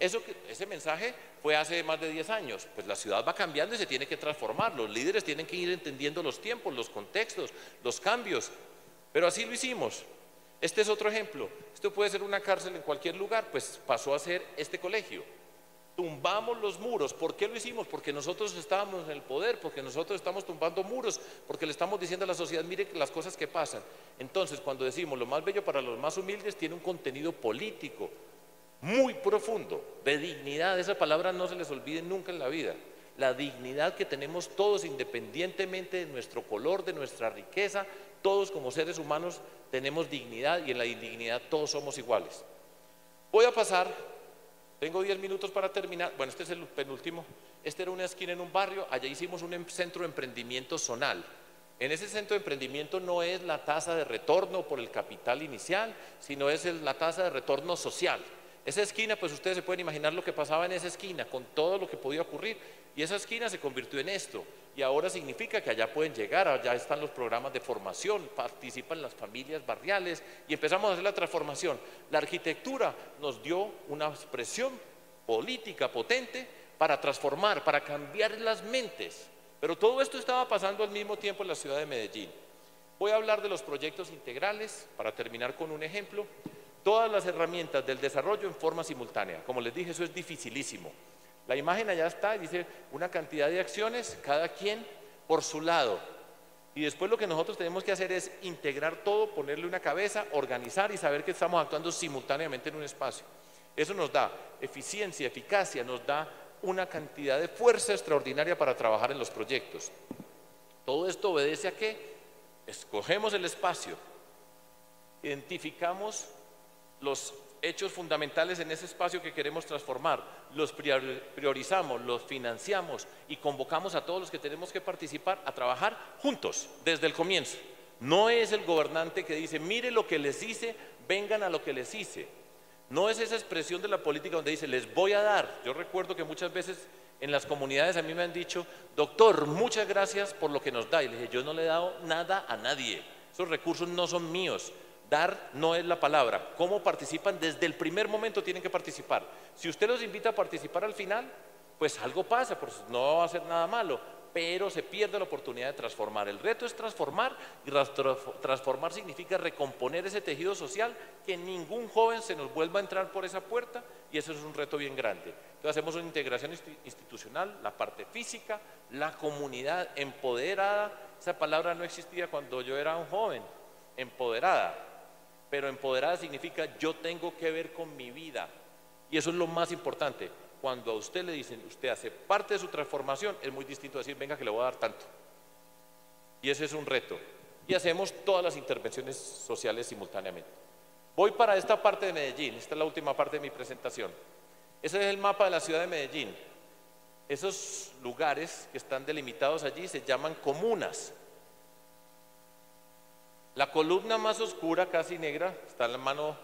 Ese mensaje fue hace más de 10 años, pues la ciudad va cambiando y se tiene que transformar, los líderes tienen que ir entendiendo los tiempos, los contextos, los cambios, pero así lo hicimos. Este es otro ejemplo, esto puede ser una cárcel en cualquier lugar, pues pasó a ser este colegio. tumbamos los muros. ¿Por qué lo hicimos? Porque nosotros estábamos en el poder, porque nosotros estamos tumbando muros, porque le estamos diciendo a la sociedad, mire las cosas que pasan. Entonces, cuando decimos lo más bello para los más humildes, tiene un contenido político muy profundo, de dignidad. Esa palabra no se les olvide nunca en la vida. La dignidad que tenemos todos, independientemente de nuestro color, de nuestra riqueza, todos como seres humanos tenemos dignidad, y en la dignidad todos somos iguales. Voy a pasar, tengo 10 minutos para terminar. Bueno, este es el penúltimo. Esta era una esquina en un barrio, allá hicimos un centro de emprendimiento zonal. En ese centro de emprendimiento no es la tasa de retorno por el capital inicial, sino es la tasa de retorno social. Esa esquina, pues ustedes se pueden imaginar lo que pasaba en esa esquina, con todo lo que podía ocurrir, y esa esquina se convirtió en esto, y ahora significa que allá pueden llegar, allá están los programas de formación, participan las familias barriales, y empezamos a hacer la transformación. La arquitectura nos dio una expresión política potente para transformar, para cambiar las mentes, pero todo esto estaba pasando al mismo tiempo en la ciudad de Medellín. Voy a hablar de los proyectos integrales, para terminar con un ejemplo. Todas las herramientas del desarrollo en forma simultánea. Como les dije, eso es dificilísimo. La imagen allá está, dice una cantidad de acciones, cada quien por su lado. Y después lo que nosotros tenemos que hacer es integrar todo, ponerle una cabeza, organizar y saber que estamos actuando simultáneamente en un espacio. Eso nos da eficiencia, eficacia, nos da una cantidad de fuerza extraordinaria para trabajar en los proyectos. Todo esto obedece a que escogemos el espacio, identificamos los hechos fundamentales en ese espacio que queremos transformar, los priorizamos, los financiamos y convocamos a todos los que tenemos que participar a trabajar juntos desde el comienzo. No es el gobernante que dice, mire lo que les hice, vengan a lo que les hice. No es esa expresión de la política donde dice, les voy a dar. Yo recuerdo que muchas veces en las comunidades a mí me han dicho, doctor, muchas gracias por lo que nos da. Y le dije, yo no le he dado nada a nadie, esos recursos no son míos. Dar no es la palabra. ¿Cómo participan? Desde el primer momento tienen que participar. Si usted los invita a participar al final, pues algo pasa, pues no va a ser nada malo, pero se pierde la oportunidad de transformar. El reto es transformar, y transformar significa recomponer ese tejido social, que ningún joven se nos vuelva a entrar por esa puerta, y eso es un reto bien grande. Entonces hacemos una integración institucional, la parte física, la comunidad empoderada. Esa palabra no existía cuando yo era un joven, empoderada. Pero empoderada significa yo tengo que ver con mi vida, y eso es lo más importante. Cuando a usted le dicen, usted hace parte de su transformación, es muy distinto decir, venga que le voy a dar tanto. Y ese es un reto. Y hacemos todas las intervenciones sociales simultáneamente. Voy para esta parte de Medellín, esta es la última parte de mi presentación. Ese es el mapa de la ciudad de Medellín. Esos lugares que están delimitados allí se llaman comunas. La columna más oscura, casi negra, está en la mano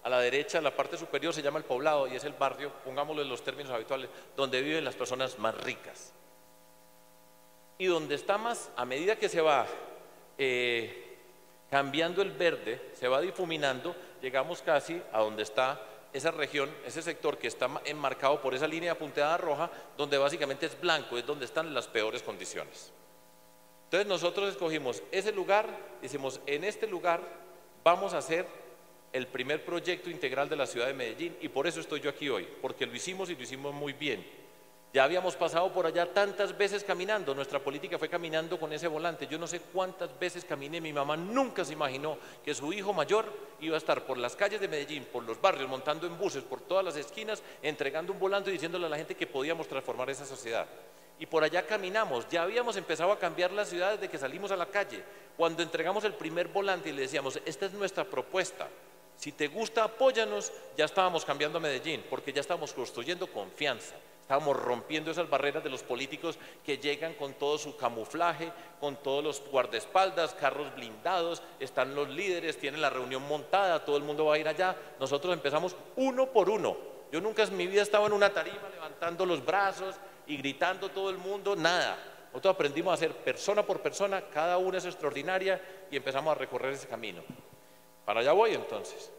a la derecha, la parte superior se llama el poblado, y es el barrio, pongámoslo en los términos habituales, donde viven las personas más ricas. Y donde está más, a medida que se va cambiando el verde, se va difuminando, llegamos casi a donde está esa región, ese sector que está enmarcado por esa línea punteada roja, donde básicamente es blanco, es donde están las peores condiciones. Entonces nosotros escogimos ese lugar, decimos, en este lugar vamos a hacer el primer proyecto integral de la ciudad de Medellín, y por eso estoy yo aquí hoy, porque lo hicimos y lo hicimos muy bien. Ya habíamos pasado por allá tantas veces caminando, nuestra política fue caminando con ese volante. Yo no sé cuántas veces caminé, mi mamá nunca se imaginó que su hijo mayor iba a estar por las calles de Medellín, por los barrios, montando en buses, por todas las esquinas, entregando un volante y diciéndole a la gente que podíamos transformar esa sociedad. Y por allá caminamos, ya habíamos empezado a cambiar la ciudad desde que salimos a la calle, cuando entregamos el primer volante y le decíamos, esta es nuestra propuesta, si te gusta apóyanos. Ya estábamos cambiando a Medellín, porque ya estábamos construyendo confianza, estábamos rompiendo esas barreras de los políticos que llegan con todo su camuflaje, con todos los guardaespaldas, carros blindados, están los líderes, tienen la reunión montada, todo el mundo va a ir allá. Nosotros empezamos uno por uno. Yo nunca en mi vida estaba en una tarima levantando los brazos y gritando todo el mundo, nada. Nosotros aprendimos a hacer persona por persona, cada una es extraordinaria, y empezamos a recorrer ese camino. Para allá voy entonces.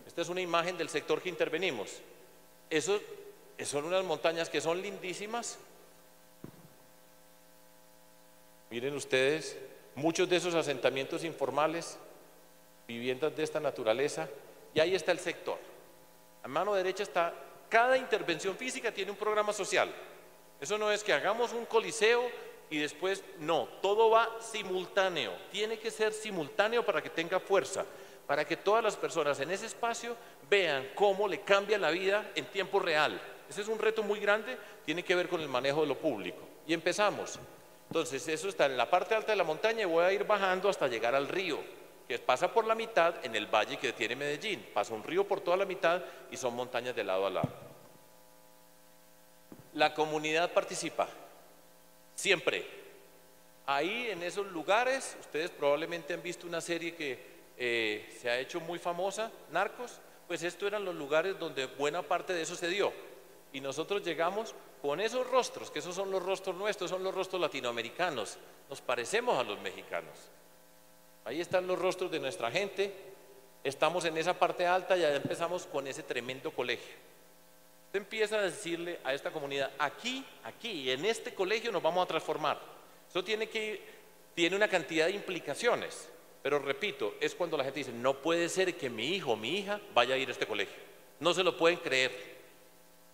Esta es una imagen del sector que intervenimos. Eso son unas montañas que son lindísimas. Miren ustedes, muchos de esos asentamientos informales, viviendas de esta naturaleza, y ahí está el sector. A mano derecha está Cada intervención física tiene un programa social. Eso no es que hagamos un coliseo y después, no, todo va simultáneo. Tiene que ser simultáneo para que tenga fuerza, para que todas las personas en ese espacio vean cómo le cambia la vida en tiempo real. Ese es un reto muy grande, tiene que ver con el manejo de lo público. Y empezamos. Entonces, eso está en la parte alta de la montaña y voy a ir bajando hasta llegar al río, que pasa por la mitad en el valle que tiene Medellín. Pasa un río por toda la mitad y son montañas de lado a lado. La comunidad participa, siempre. Ahí en esos lugares, ustedes probablemente han visto una serie que se ha hecho muy famosa, Narcos, pues estos eran los lugares donde buena parte de eso se dio. Y nosotros llegamos con esos rostros, que esos son los rostros nuestros, son los rostros latinoamericanos, nos parecemos a los mexicanos. Ahí están los rostros de nuestra gente, estamos en esa parte alta y ya empezamos con ese tremendo colegio. Usted empieza a decirle a esta comunidad, aquí, en este colegio nos vamos a transformar. Eso tiene una cantidad de implicaciones, pero repito, es cuando la gente dice, no puede ser que mi hijo o mi hija vaya a ir a este colegio. No se lo pueden creer.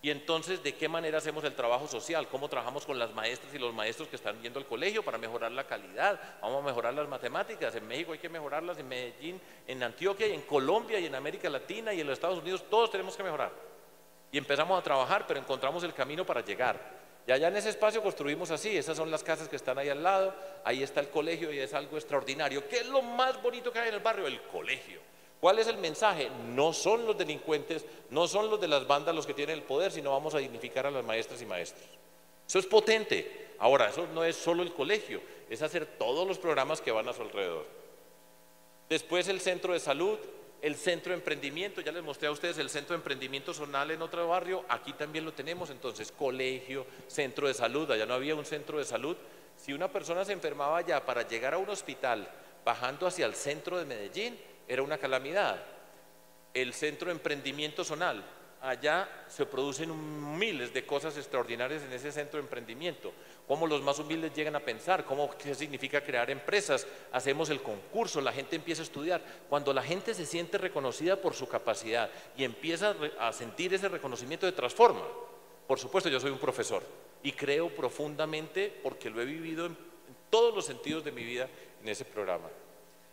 Y entonces, ¿de qué manera hacemos el trabajo social? ¿Cómo trabajamos con las maestras y los maestros que están yendo al colegio para mejorar la calidad? Vamos a mejorar las matemáticas. En México hay que mejorarlas, en Medellín, en Antioquia, y en Colombia, y en América Latina, y en los Estados Unidos, todos tenemos que mejorar. Y empezamos a trabajar, pero encontramos el camino para llegar. Y allá en ese espacio construimos así, esas son las casas que están ahí al lado, ahí está el colegio y es algo extraordinario. ¿Qué es lo más bonito que hay en el barrio? El colegio. ¿Cuál es el mensaje? No son los delincuentes, no son los de las bandas los que tienen el poder, sino vamos a dignificar a las maestras y maestros. Eso es potente. Ahora, eso no es solo el colegio, es hacer todos los programas que van a su alrededor. Después el centro de salud, el centro de emprendimiento, ya les mostré a ustedes el centro de emprendimiento zonal en otro barrio, aquí también lo tenemos, entonces colegio, centro de salud, allá no había un centro de salud. Si una persona se enfermaba allá para llegar a un hospital bajando hacia el centro de Medellín, era una calamidad. El centro de emprendimiento zonal, allá se producen miles de cosas extraordinarias en ese centro de emprendimiento. Cómo los más humildes llegan a pensar, qué significa crear empresas, hacemos el concurso, la gente empieza a estudiar. Cuando la gente se siente reconocida por su capacidad y empieza a sentir ese reconocimiento, se transforma. Por supuesto, yo soy un profesor y creo profundamente, porque lo he vivido en todos los sentidos de mi vida en ese programa.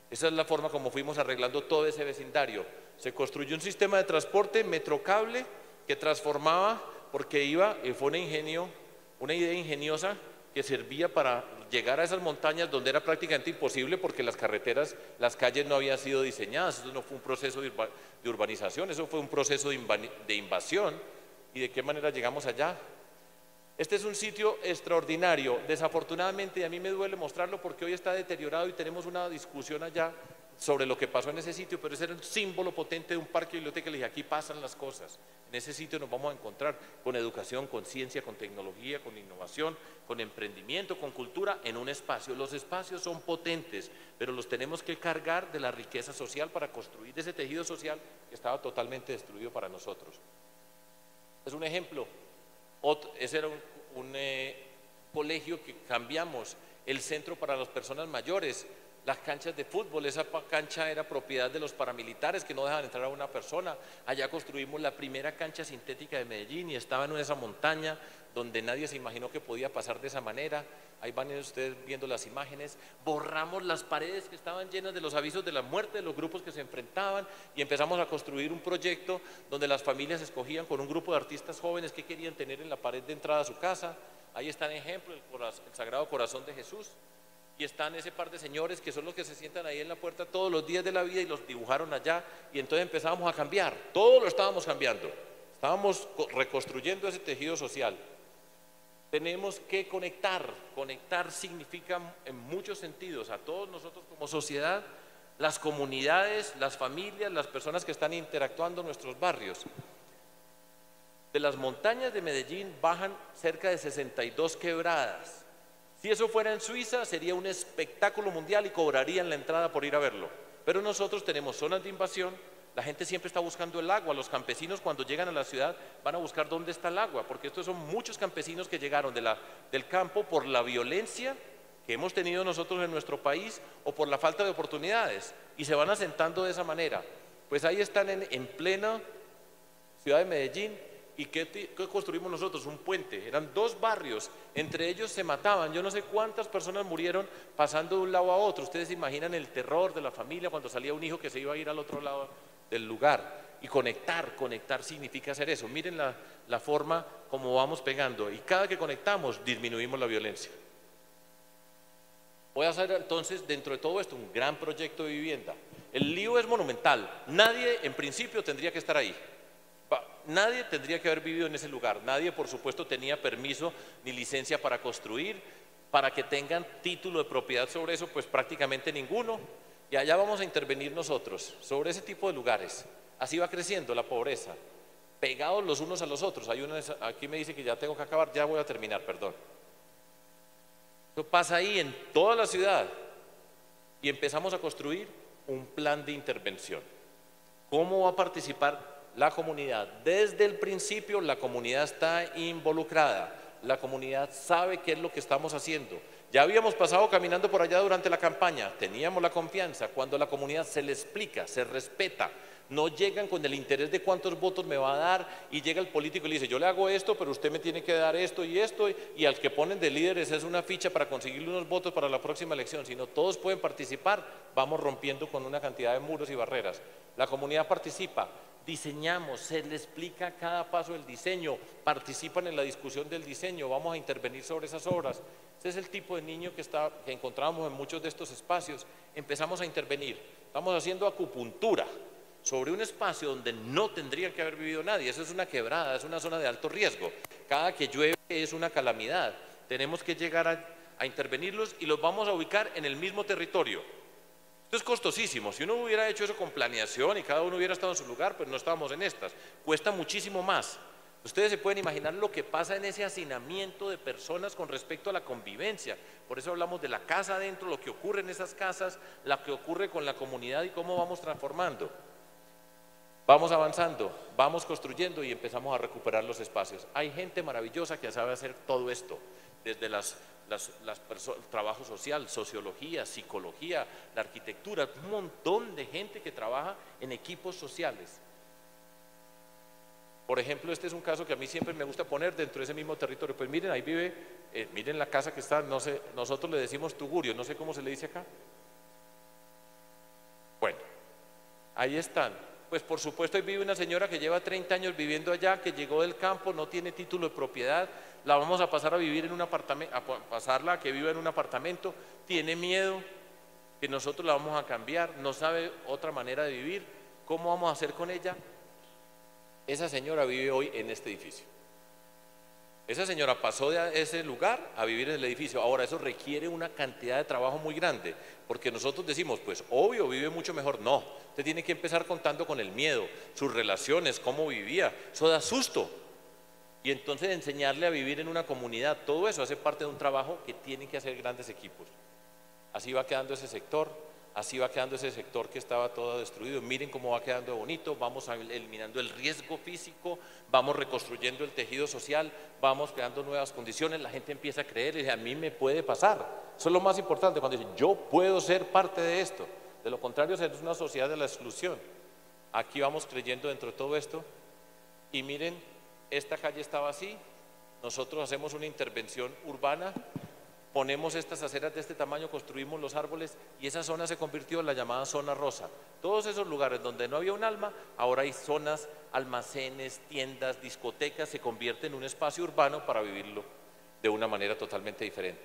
Esa es la forma como fuimos arreglando todo ese vecindario. Se construyó un sistema de transporte, Metrocable, que transformaba, porque fue una idea ingeniosa que servía para llegar a esas montañas donde era prácticamente imposible porque las carreteras, las calles no habían sido diseñadas. Eso no fue un proceso de urbanización, eso fue un proceso de invasión. ¿Y de qué manera llegamos allá? Este es un sitio extraordinario, desafortunadamente, y a mí me duele mostrarlo porque hoy está deteriorado y tenemos una discusión allá sobre lo que pasó en ese sitio, pero ese era un símbolo potente de un parque biblioteca. Le dije, aquí pasan las cosas, en ese sitio nos vamos a encontrar con educación, con ciencia, con tecnología, con innovación, con emprendimiento, con cultura, en un espacio. Los espacios son potentes, pero los tenemos que cargar de la riqueza social para construir ese tejido social que estaba totalmente destruido para nosotros. Es un ejemplo. Ese era un colegio que cambiamos, el centro para las personas mayores, las canchas de fútbol, esa cancha era propiedad de los paramilitares que no dejaban entrar a una persona. Allá construimos la primera cancha sintética de Medellín y estaba en esa montaña donde nadie se imaginó que podía pasar de esa manera. Ahí van ustedes viendo las imágenes. Borramos las paredes que estaban llenas de los avisos de la muerte de los grupos que se enfrentaban y empezamos a construir un proyecto donde las familias escogían con un grupo de artistas jóvenes que querían tener en la pared de entrada a su casa. Ahí están ejemplos, el Sagrado Corazón de Jesús. Y están ese par de señores que son los que se sientan ahí en la puerta todos los días de la vida y los dibujaron allá. Y entonces empezamos a cambiar, todo lo estábamos cambiando, estábamos reconstruyendo ese tejido social. Tenemos que conectar significa en muchos sentidos a todos nosotros como sociedad, las comunidades, las familias, las personas que están interactuando en nuestros barrios. De las montañas de Medellín bajan cerca de 62 quebradas. Si eso fuera en Suiza sería un espectáculo mundial y cobrarían la entrada por ir a verlo. Pero nosotros tenemos zonas de invasión, la gente siempre está buscando el agua, los campesinos cuando llegan a la ciudad van a buscar dónde está el agua, porque estos son muchos campesinos que llegaron del campo por la violencia que hemos tenido nosotros en nuestro país o por la falta de oportunidades y se van asentando de esa manera. Pues ahí están en plena ciudad de Medellín ¿Y qué construimos nosotros? Un puente. Eran dos barrios, entre ellos se mataban. Yo no sé cuántas personas murieron pasando de un lado a otro. Ustedes se imaginan el terror de la familia cuando salía un hijo que se iba a ir al otro lado del lugar. Y conectar significa hacer eso. Miren la forma como vamos pegando. Y cada que conectamos disminuimos la violencia. Voy a hacer entonces dentro de todo esto un gran proyecto de vivienda. El lío es monumental. Nadie en principio tendría que estar ahí. Nadie tendría que haber vivido en ese lugar. Nadie, por supuesto, tenía permiso ni licencia para construir. Para que tengan título de propiedad sobre eso, pues prácticamente ninguno. Y allá vamos a intervenir nosotros sobre ese tipo de lugares. Así va creciendo la pobreza, pegados los unos a los otros. Aquí me dice que ya tengo que acabar, ya voy a terminar, perdón. Eso pasa ahí en toda la ciudad. Y empezamos a construir un plan de intervención. ¿Cómo va a participar la comunidad? Desde el principio la comunidad está involucrada, la comunidad sabe qué es lo que estamos haciendo. Ya habíamos pasado caminando por allá durante la campaña, teníamos la confianza. Cuando la comunidad se le explica, se respeta, no llegan con el interés de cuántos votos me va a dar y llega el político y le dice yo le hago esto pero usted me tiene que dar esto y al que ponen de líderes es una ficha para conseguirle unos votos para la próxima elección, sino todos pueden participar. Vamos rompiendo con una cantidad de muros y barreras. La comunidad participa, diseñamos, se le explica cada paso del diseño, participan en la discusión del diseño, vamos a intervenir sobre esas obras. Ese es el tipo de niño que encontramos en muchos de estos espacios. Empezamos a intervenir, estamos haciendo acupuntura sobre un espacio donde no tendría que haber vivido nadie. Eso es una quebrada, es una zona de alto riesgo. Cada que llueve es una calamidad. Tenemos que llegar a intervenirlos y los vamos a ubicar en el mismo territorio. Esto es costosísimo. Si uno hubiera hecho eso con planeación y cada uno hubiera estado en su lugar, pues no estábamos en estas. Cuesta muchísimo más. Ustedes se pueden imaginar lo que pasa en ese hacinamiento de personas con respecto a la convivencia. Por eso hablamos de la casa adentro, lo que ocurre en esas casas, lo que ocurre con la comunidad y cómo vamos transformando. Vamos avanzando, vamos construyendo y empezamos a recuperar los espacios. Hay gente maravillosa que sabe hacer todo esto, desde trabajo social, sociología, psicología, la arquitectura, un montón de gente que trabaja en equipos sociales. Por ejemplo, este es un caso que a mí siempre me gusta poner dentro de ese mismo territorio. Pues miren, ahí vive, miren la casa que está, no sé, nosotros le decimos Tugurio, no sé cómo se le dice acá. Bueno, ahí están. Pues por supuesto ahí vive una señora que lleva 30 años viviendo allá, que llegó del campo, no tiene título de propiedad, la vamos a pasar a vivir en un apartamento, a pasarla a que viva en un apartamento, tiene miedo que nosotros la vamos a cambiar, no sabe otra manera de vivir. ¿Cómo vamos a hacer con ella? Esa señora vive hoy en este edificio. Esa señora pasó de ese lugar a vivir en el edificio. Ahora eso requiere una cantidad de trabajo muy grande, porque nosotros decimos, pues obvio, vive mucho mejor. No, usted tiene que empezar contando con el miedo, sus relaciones, cómo vivía, eso da susto. Y entonces enseñarle a vivir en una comunidad, todo eso hace parte de un trabajo que tienen que hacer grandes equipos. Así va quedando ese sector. Así va quedando ese sector que estaba todo destruido. Miren cómo va quedando bonito, vamos eliminando el riesgo físico, vamos reconstruyendo el tejido social, vamos creando nuevas condiciones, la gente empieza a creer y dice, a mí me puede pasar. Eso es lo más importante, cuando dicen, yo puedo ser parte de esto. De lo contrario, es una sociedad de la exclusión. Aquí vamos creyendo dentro de todo esto y miren, esta calle estaba así, nosotros hacemos una intervención urbana, ponemos estas aceras de este tamaño, construimos los árboles y esa zona se convirtió en la llamada zona rosa. Todos esos lugares donde no había un alma, ahora hay zonas, almacenes, tiendas, discotecas, se convierten en un espacio urbano para vivirlo de una manera totalmente diferente.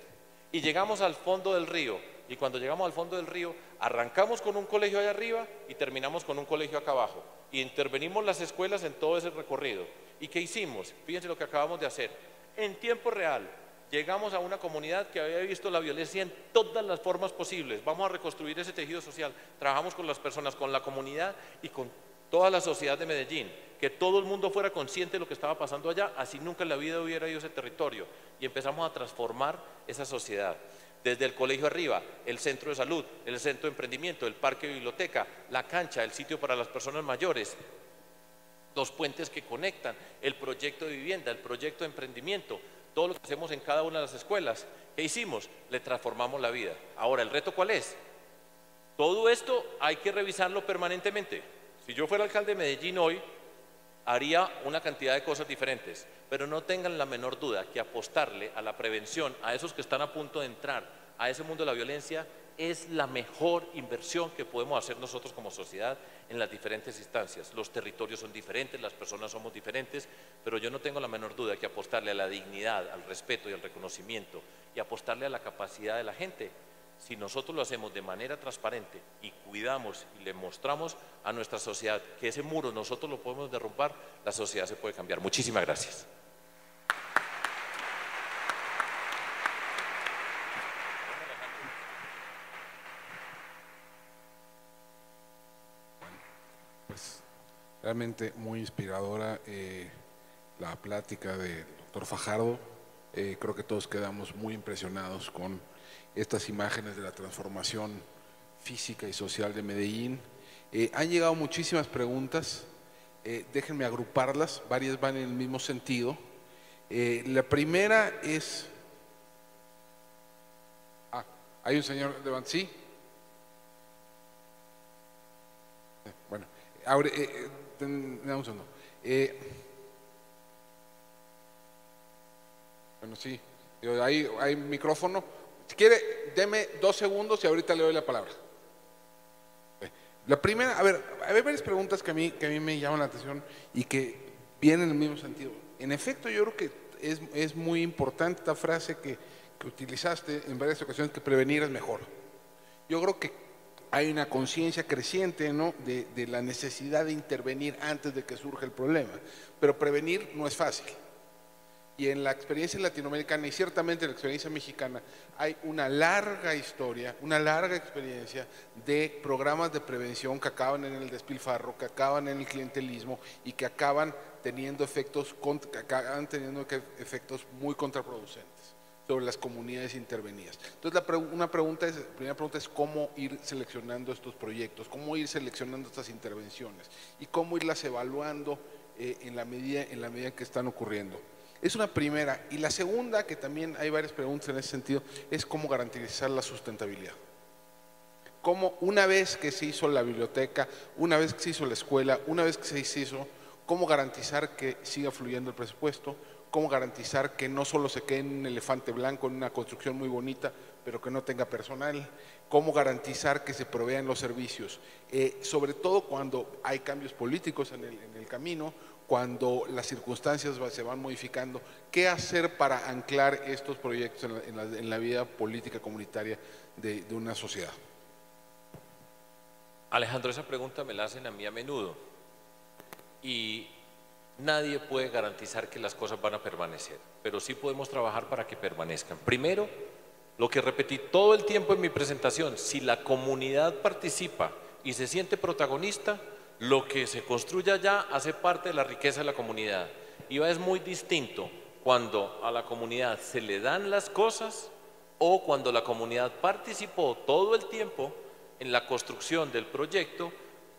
Y llegamos al fondo del río, y cuando llegamos al fondo del río, arrancamos con un colegio allá arriba y terminamos con un colegio acá abajo. Y intervenimos las escuelas en todo ese recorrido. ¿Y qué hicimos? Fíjense lo que acabamos de hacer. En tiempo real, llegamos a una comunidad que había visto la violencia en todas las formas posibles. Vamos a reconstruir ese tejido social. Trabajamos con las personas, con la comunidad y con toda la sociedad de Medellín. Que todo el mundo fuera consciente de lo que estaba pasando allá, así nunca en la vida hubiera ido a ese territorio. Y empezamos a transformar esa sociedad. Desde el colegio arriba, el centro de salud, el centro de emprendimiento, el parque biblioteca, la cancha, el sitio para las personas mayores, los puentes que conectan, el proyecto de vivienda, el proyecto de emprendimiento, todo lo que hacemos en cada una de las escuelas. ¿Qué hicimos? Le transformamos la vida. Ahora, ¿el reto cuál es? Todo esto hay que revisarlo permanentemente. Si yo fuera alcalde de Medellín hoy, haría una cantidad de cosas diferentes, pero no tengan la menor duda que apostarle a la prevención, a esos que están a punto de entrar a ese mundo de la violencia, es la mejor inversión que podemos hacer nosotros como sociedad en las diferentes instancias. Los territorios son diferentes, las personas somos diferentes, pero yo no tengo la menor duda que apostarle a la dignidad, al respeto y al reconocimiento y apostarle a la capacidad de la gente. Si nosotros lo hacemos de manera transparente y cuidamos y le mostramos a nuestra sociedad que ese muro nosotros lo podemos derrumbar, la sociedad se puede cambiar. Muchísimas gracias. Pues realmente muy inspiradora la plática del doctor Fajardo. Creo que todos quedamos muy impresionados con estas imágenes de la transformación física y social de Medellín. Han llegado muchísimas preguntas, déjenme agruparlas, varias van en el mismo sentido. La primera es… hay un señor de… ¿Sí? Bueno, ahora, dame un segundo. Bueno, sí, hay micrófono. Si quiere, deme 2 segundos y ahorita le doy la palabra. La primera, a ver, hay varias preguntas que a mí me llaman la atención y que vienen en el mismo sentido. En efecto, yo creo que es muy importante esta frase que utilizaste en varias ocasiones, que prevenir es mejor. Yo creo que hay una conciencia creciente, ¿no?, de la necesidad de intervenir antes de que surja el problema, pero prevenir no es fácil. Y en la experiencia latinoamericana y ciertamente en la experiencia mexicana hay una larga historia, una larga experiencia de programas de prevención que acaban en el despilfarro, que acaban en el clientelismo y que acaban teniendo efectos muy contraproducentes sobre las comunidades intervenidas. Entonces la primera pregunta es cómo ir seleccionando estos proyectos, cómo ir seleccionando estas intervenciones y cómo irlas evaluando en la medida en que están ocurriendo. Es una primera. Y la segunda, que también hay varias preguntas en ese sentido, es cómo garantizar la sustentabilidad. Cómo una vez que se hizo la biblioteca, una vez que se hizo la escuela, una vez que se hizo, cómo garantizar que siga fluyendo el presupuesto, cómo garantizar que no solo se quede en un elefante blanco, en una construcción muy bonita, pero que no tenga personal, cómo garantizar que se provean los servicios, sobre todo cuando hay cambios políticos en el camino, cuando las circunstancias se van modificando, qué hacer para anclar estos proyectos en la vida política comunitaria de una sociedad. Alejandro, esa pregunta me la hacen a mí a menudo y nadie puede garantizar que las cosas van a permanecer, pero sí podemos trabajar para que permanezcan. Primero, lo que repetí todo el tiempo en mi presentación, si la comunidad participa y se siente protagonista, lo que se construya allá hace parte de la riqueza de la comunidad. Y es muy distinto cuando a la comunidad se le dan las cosas o cuando la comunidad participó todo el tiempo en la construcción del proyecto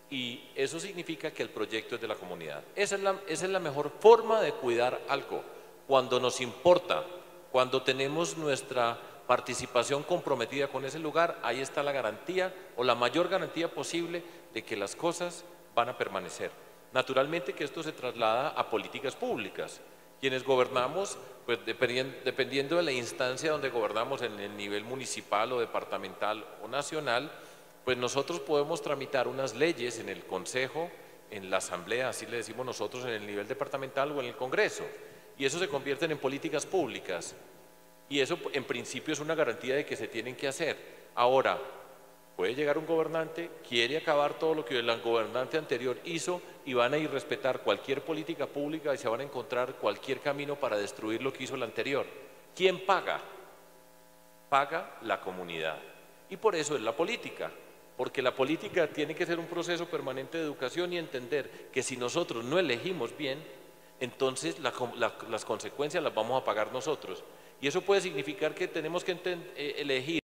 y eso significa que el proyecto es de la comunidad. Esa es la mejor forma de cuidar algo, cuando nos importa, cuando tenemos nuestra participación comprometida con ese lugar, ahí está la garantía o la mayor garantía posible de que las cosas van a permanecer. Naturalmente que esto se traslada a políticas públicas. Quienes gobernamos, pues dependiendo de la instancia donde gobernamos, en el nivel municipal o departamental o nacional, pues nosotros podemos tramitar unas leyes en el Consejo, en la Asamblea, así le decimos nosotros, en el nivel departamental o en el Congreso, y eso se convierte en políticas públicas, y eso en principio es una garantía de que se tienen que hacer. Ahora, puede llegar un gobernante, quiere acabar todo lo que el gobernante anterior hizo y van a irrespetar cualquier política pública y se van a encontrar cualquier camino para destruir lo que hizo el anterior. ¿Quién paga? Paga la comunidad, y por eso es la política. Porque la política tiene que ser un proceso permanente de educación y entender que si nosotros no elegimos bien, entonces las consecuencias las vamos a pagar nosotros. Y eso puede significar que tenemos que elegir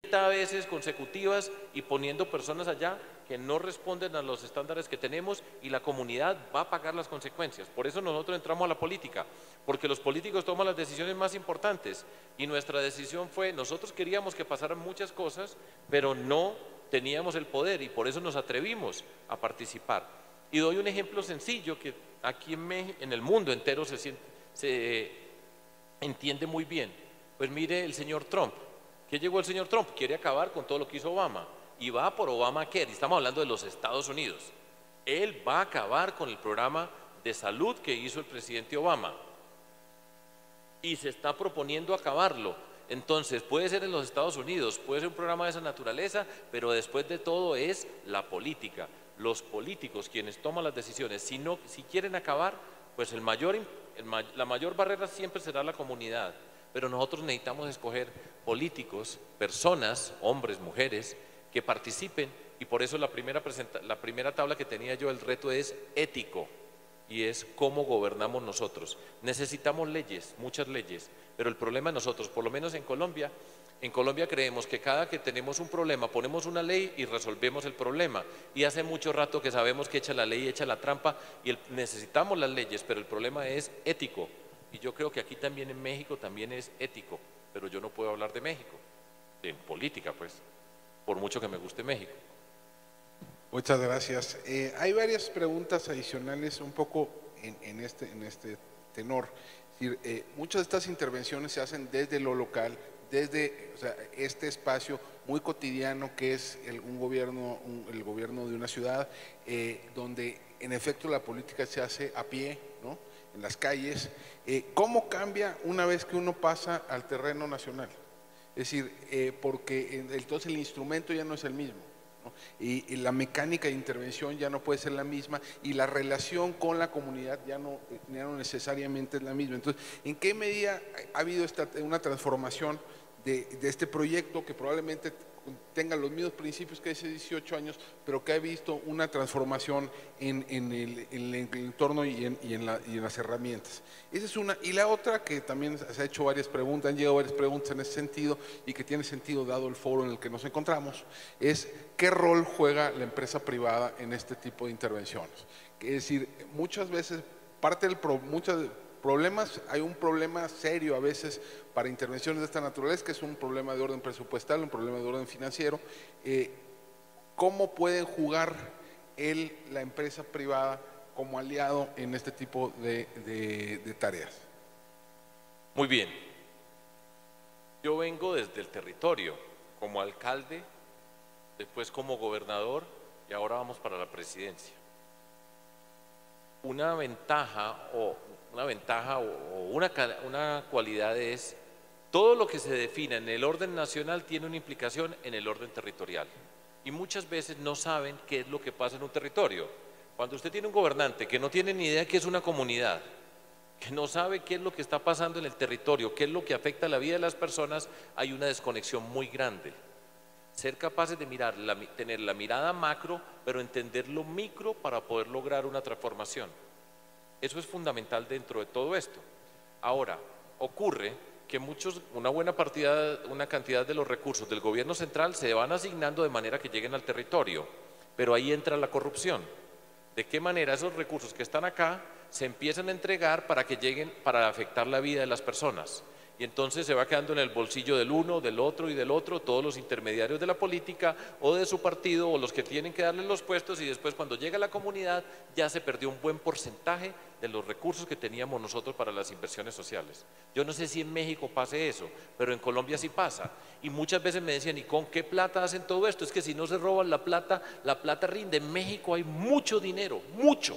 30 veces consecutivas y poniendo personas allá que no responden a los estándares que tenemos y la comunidad va a pagar las consecuencias. Por eso nosotros entramos a la política, porque los políticos toman las decisiones más importantes y nuestra decisión fue, nosotros queríamos que pasaran muchas cosas, pero no teníamos el poder y por eso nos atrevimos a participar. Y doy un ejemplo sencillo que aquí en el mundo entero se entiende muy bien. Pues mire el señor Trump. ¿Qué llegó el señor Trump? Quiere acabar con todo lo que hizo Obama. Y va por Obamacare. Y estamos hablando de los Estados Unidos. Él va a acabar con el programa de salud que hizo el presidente Obama. Y se está proponiendo acabarlo. Entonces, puede ser en los Estados Unidos, puede ser un programa de esa naturaleza, pero después de todo es la política. Los políticos quienes toman las decisiones. Si quieren acabar, pues la mayor barrera siempre será la comunidad. Pero nosotros necesitamos escoger políticos, personas, hombres, mujeres, que participen. Y por eso la primera tabla que tenía yo, el reto es ético. Y es cómo gobernamos nosotros. Necesitamos leyes, muchas leyes, pero el problema es nosotros, por lo menos en Colombia creemos que cada que tenemos un problema ponemos una ley y resolvemos el problema. Y hace mucho rato que sabemos que echa la ley, echa la trampa y necesitamos las leyes, pero el problema es ético. Y yo creo que aquí también en México también es ético, pero yo no puedo hablar de México, de política pues, por mucho que me guste México. Muchas gracias. Hay varias preguntas adicionales un poco en este tenor. Es decir, muchas de estas intervenciones se hacen desde lo local, desde este espacio muy cotidiano que es el gobierno de una ciudad, donde en efecto la política se hace a pie, ¿no?, en las calles. ¿Cómo cambia una vez que uno pasa al terreno nacional? Es decir, porque entonces el instrumento ya no es el mismo, ¿no? Y la mecánica de intervención ya no puede ser la misma y la relación con la comunidad ya no necesariamente es la misma. Entonces, ¿en qué medida ha habido una transformación de este proyecto que probablemente tenga los mismos principios que hace 18 años, pero que ha visto una transformación en el entorno y en las herramientas? Esa es una. Y la otra, que también se ha hecho varias preguntas, han llegado varias preguntas en ese sentido y que tiene sentido dado el foro en el que nos encontramos, es ¿qué rol juega la empresa privada en este tipo de intervenciones? Es decir, muchas veces muchos problemas, hay un problema serio a veces para intervenciones de esta naturaleza, que es un problema de orden presupuestal, un problema de orden financiero. ¿Cómo pueden jugar la empresa privada como aliado en este tipo de tareas? Muy bien. Yo vengo desde el territorio, como alcalde, después como gobernador y ahora vamos para la presidencia. Una ventaja o una cualidad es todo lo que se defina en el orden nacional tiene una implicación en el orden territorial y muchas veces no saben qué es lo que pasa en un territorio. Cuando usted tiene un gobernante que no tiene ni idea qué es una comunidad, que no sabe qué es lo que está pasando en el territorio, qué es lo que afecta a la vida de las personas, hay una desconexión muy grande. Ser capaces de tener la mirada macro, pero entender lo micro para poder lograr una transformación. Eso es fundamental dentro de todo esto. Ahora, ocurre que una cantidad de los recursos del gobierno central se van asignando de manera que lleguen al territorio, pero ahí entra la corrupción. ¿De qué manera esos recursos que están acá se empiezan a entregar para que lleguen, para afectar la vida de las personas? Y entonces se va quedando en el bolsillo del uno, del otro y del otro, todos los intermediarios de la política o de su partido o los que tienen que darle los puestos, y después cuando llega a la comunidad ya se perdió un buen porcentaje de los recursos que teníamos nosotros para las inversiones sociales. Yo no sé si en México pase eso, pero en Colombia sí pasa. Y muchas veces me decían, ¿y con qué plata hacen todo esto? Es que si no se roban la plata rinde. En México hay mucho dinero, mucho.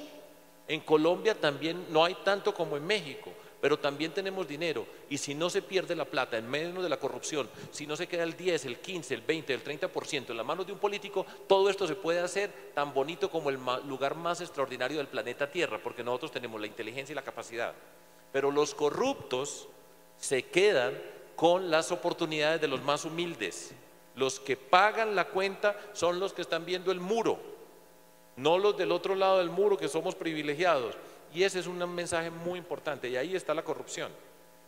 En Colombia también no hay tanto como en México, pero también tenemos dinero, y si no se pierde la plata en medio de la corrupción, si no se queda el 10, el 15, el 20, el 30% en las manos de un político, todo esto se puede hacer tan bonito como el lugar más extraordinario del planeta Tierra, porque nosotros tenemos la inteligencia y la capacidad. Pero los corruptos se quedan con las oportunidades de los más humildes. Los que pagan la cuenta son los que están viendo el muro, no los del otro lado del muro, que somos privilegiados. Y ese es un mensaje muy importante, y ahí está la corrupción.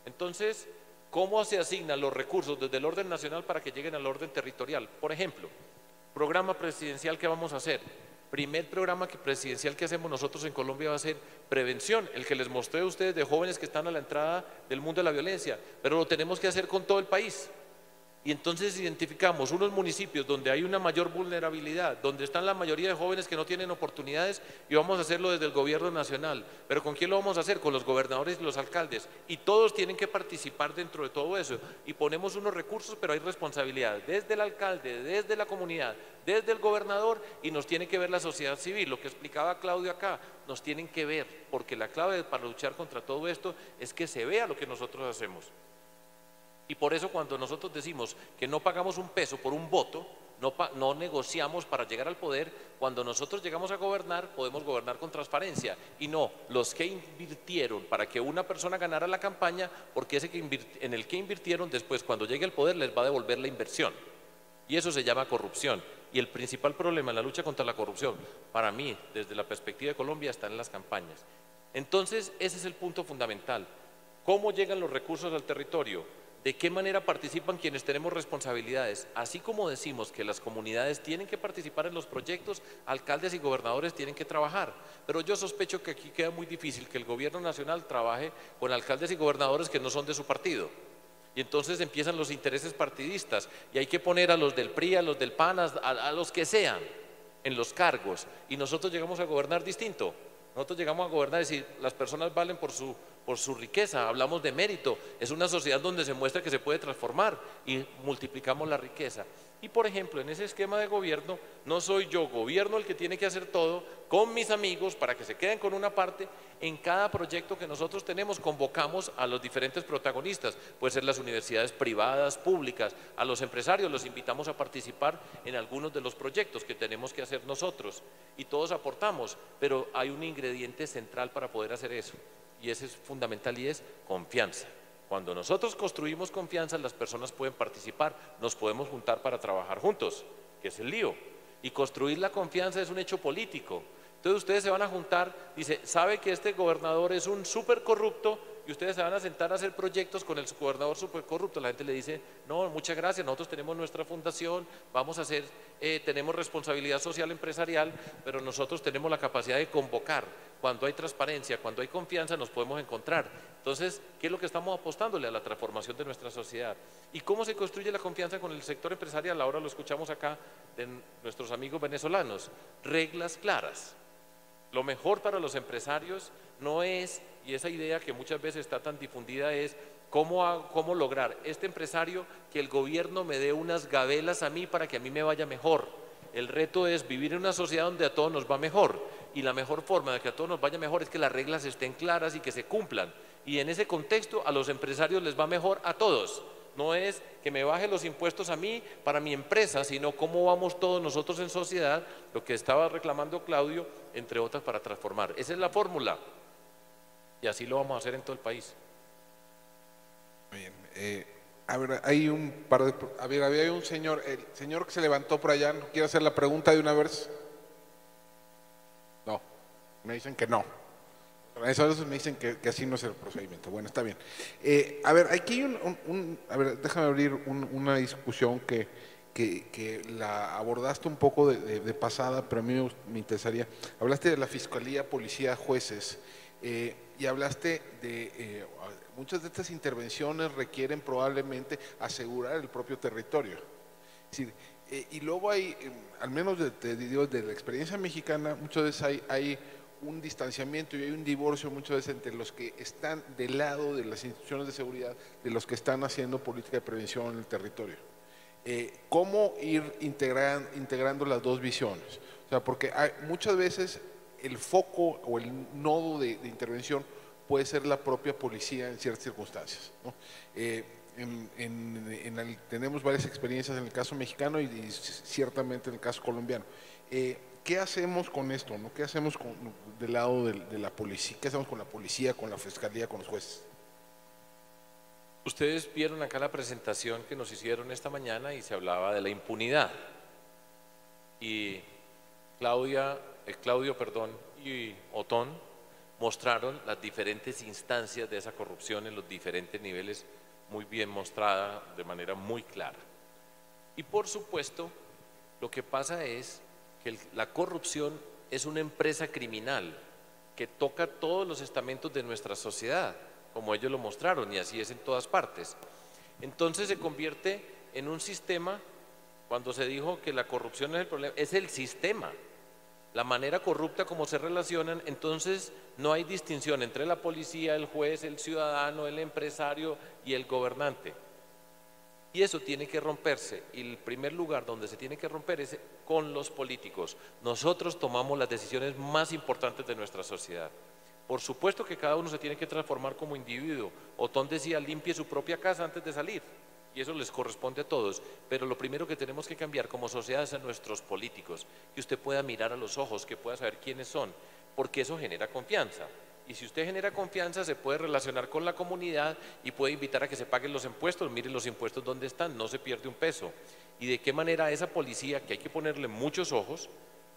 Entonces, ¿cómo se asignan los recursos desde el orden nacional para que lleguen al orden territorial? Por ejemplo, programa presidencial que vamos a hacer. Primer programa presidencial que hacemos nosotros en Colombia va a ser prevención, el que les mostré a ustedes de jóvenes que están a la entrada del mundo de la violencia, pero lo tenemos que hacer con todo el país. Y entonces identificamos unos municipios donde hay una mayor vulnerabilidad, donde están la mayoría de jóvenes que no tienen oportunidades, y vamos a hacerlo desde el gobierno nacional. ¿Pero con quién lo vamos a hacer? Con los gobernadores y los alcaldes. Y todos tienen que participar dentro de todo eso. Y ponemos unos recursos, pero hay responsabilidad desde el alcalde, desde la comunidad, desde el gobernador, y nos tiene que ver la sociedad civil. Lo que explicaba Claudio acá, nos tienen que ver, porque la clave para luchar contra todo esto es que se vea lo que nosotros hacemos. Y por eso cuando nosotros decimos que no pagamos un peso por un voto, no negociamos para llegar al poder, cuando nosotros llegamos a gobernar, podemos gobernar con transparencia, y no los que invirtieron para que una persona ganara la campaña, porque ese en el que invirtieron después cuando llegue al poder les va a devolver la inversión. Y eso se llama corrupción. Y el principal problema en la lucha contra la corrupción, para mí, desde la perspectiva de Colombia, está en las campañas. Entonces, ese es el punto fundamental. ¿Cómo llegan los recursos al territorio? ¿De qué manera participan quienes tenemos responsabilidades? Así como decimos que las comunidades tienen que participar en los proyectos, alcaldes y gobernadores tienen que trabajar. Pero yo sospecho que aquí queda muy difícil que el gobierno nacional trabaje con alcaldes y gobernadores que no son de su partido. Y entonces empiezan los intereses partidistas y hay que poner a los del PRI, a los del PAN, a los que sean en los cargos. Y nosotros llegamos a gobernar distinto. Nosotros llegamos a gobernar y decir, las personas valen por su riqueza, hablamos de mérito, es una sociedad donde se muestra que se puede transformar y multiplicamos la riqueza. Y por ejemplo, en ese esquema de gobierno, no soy yo, gobierno, el que tiene que hacer todo con mis amigos para que se queden con una parte. En cada proyecto que nosotros tenemos convocamos a los diferentes protagonistas, puede ser las universidades privadas, públicas, a los empresarios los invitamos a participar en algunos de los proyectos que tenemos que hacer nosotros y todos aportamos, pero hay un ingrediente central para poder hacer eso y ese es fundamental y es confianza. Cuando nosotros construimos confianza, las personas pueden participar, nos podemos juntar para trabajar juntos, que es el lío. Y construir la confianza es un hecho político. Entonces ustedes se van a juntar, dice, sabe que este gobernador es un súper corrupto y ustedes se van a sentar a hacer proyectos con el gobernador súper corrupto. La gente le dice, no, muchas gracias, nosotros tenemos nuestra fundación, vamos a hacer, tenemos responsabilidad social empresarial, pero nosotros tenemos la capacidad de convocar. Cuando hay transparencia, cuando hay confianza, nos podemos encontrar. Entonces, ¿qué es lo que estamos apostándole? A la transformación de nuestra sociedad. ¿Y cómo se construye la confianza con el sector empresarial? Ahora lo escuchamos acá de nuestros amigos venezolanos. Reglas claras. Lo mejor para los empresarios no es, y esa idea que muchas veces está tan difundida es, ¿cómo lograr este empresario que el gobierno me dé unas gabelas a mí para que a mí me vaya mejor? El reto es vivir en una sociedad donde a todos nos va mejor y la mejor forma de que a todos nos vaya mejor es que las reglas estén claras y que se cumplan. Y en ese contexto a los empresarios les va mejor a todos. No es que me baje los impuestos a mí para mi empresa, sino cómo vamos todos nosotros en sociedad, lo que estaba reclamando Claudio, entre otras, para transformar. Esa es la fórmula y así lo vamos a hacer en todo el país. Bien, a ver, hay un par de… A ver, había un señor, el señor que se levantó por allá, ¿no quiere hacer la pregunta de una vez? No, me dicen que no. A veces me dicen que así no es el procedimiento. Bueno, está bien. A ver, aquí hay a ver, déjame abrir una discusión que la abordaste un poco de pasada, pero a mí me interesaría. Hablaste de la fiscalía, policía, jueces, y hablaste de… muchas de estas intervenciones requieren probablemente asegurar el propio territorio. Es decir, y luego hay, al menos de la experiencia mexicana, muchas veces hay un distanciamiento y hay un divorcio muchas veces entre los que están del lado de las instituciones de seguridad, de los que están haciendo política de prevención en el territorio. ¿Cómo ir integrando las dos visiones? O sea, porque muchas veces el foco o el nodo de intervención puede ser la propia policía en ciertas circunstancias, ¿no? Tenemos varias experiencias en el caso mexicano y ciertamente en el caso colombiano. ¿Qué hacemos con esto, no? ¿Qué hacemos del lado de la policía? ¿Qué hacemos con la policía, con la fiscalía, con los jueces? Ustedes vieron acá la presentación que nos hicieron esta mañana y se hablaba de la impunidad. Y Claudio y Otón mostraron las diferentes instancias de esa corrupción en los diferentes niveles, muy bien mostrada, de manera muy clara. Y por supuesto, lo que pasa es que la corrupción es una empresa criminal que toca todos los estamentos de nuestra sociedad, como ellos lo mostraron, y así es en todas partes. Entonces se convierte en un sistema, cuando se dijo que la corrupción no es el problema, es el sistema, la manera corrupta como se relacionan. Entonces no hay distinción entre la policía, el juez, el ciudadano, el empresario y el gobernante. Y eso tiene que romperse, y el primer lugar donde se tiene que romper es con los políticos. Nosotros tomamos las decisiones más importantes de nuestra sociedad. Por supuesto que cada uno se tiene que transformar como individuo. Otón decía, limpie su propia casa antes de salir, y eso les corresponde a todos. Pero lo primero que tenemos que cambiar como sociedad es a nuestros políticos, que usted pueda mirar a los ojos, que pueda saber quiénes son, porque eso genera confianza. Y si usted genera confianza, se puede relacionar con la comunidad y puede invitar a que se paguen los impuestos. Miren los impuestos dónde están, no se pierde un peso. Y de qué manera esa policía, que hay que ponerle muchos ojos,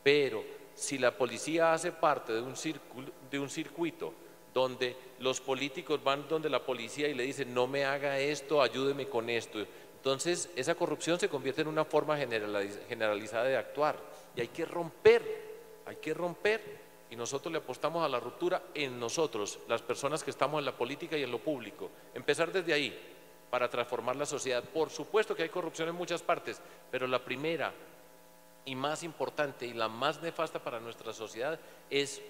pero si la policía hace parte de un circuito donde los políticos van donde la policía y le dicen, no me haga esto, ayúdeme con esto, entonces esa corrupción se convierte en una forma generalizada de actuar. Y hay que romper, y nosotros le apostamos a la ruptura en nosotros, las personas que estamos en la política y en lo público. Empezar desde ahí para transformar la sociedad. Por supuesto que hay corrupción en muchas partes, pero la primera y más importante y la más nefasta para nuestra sociedad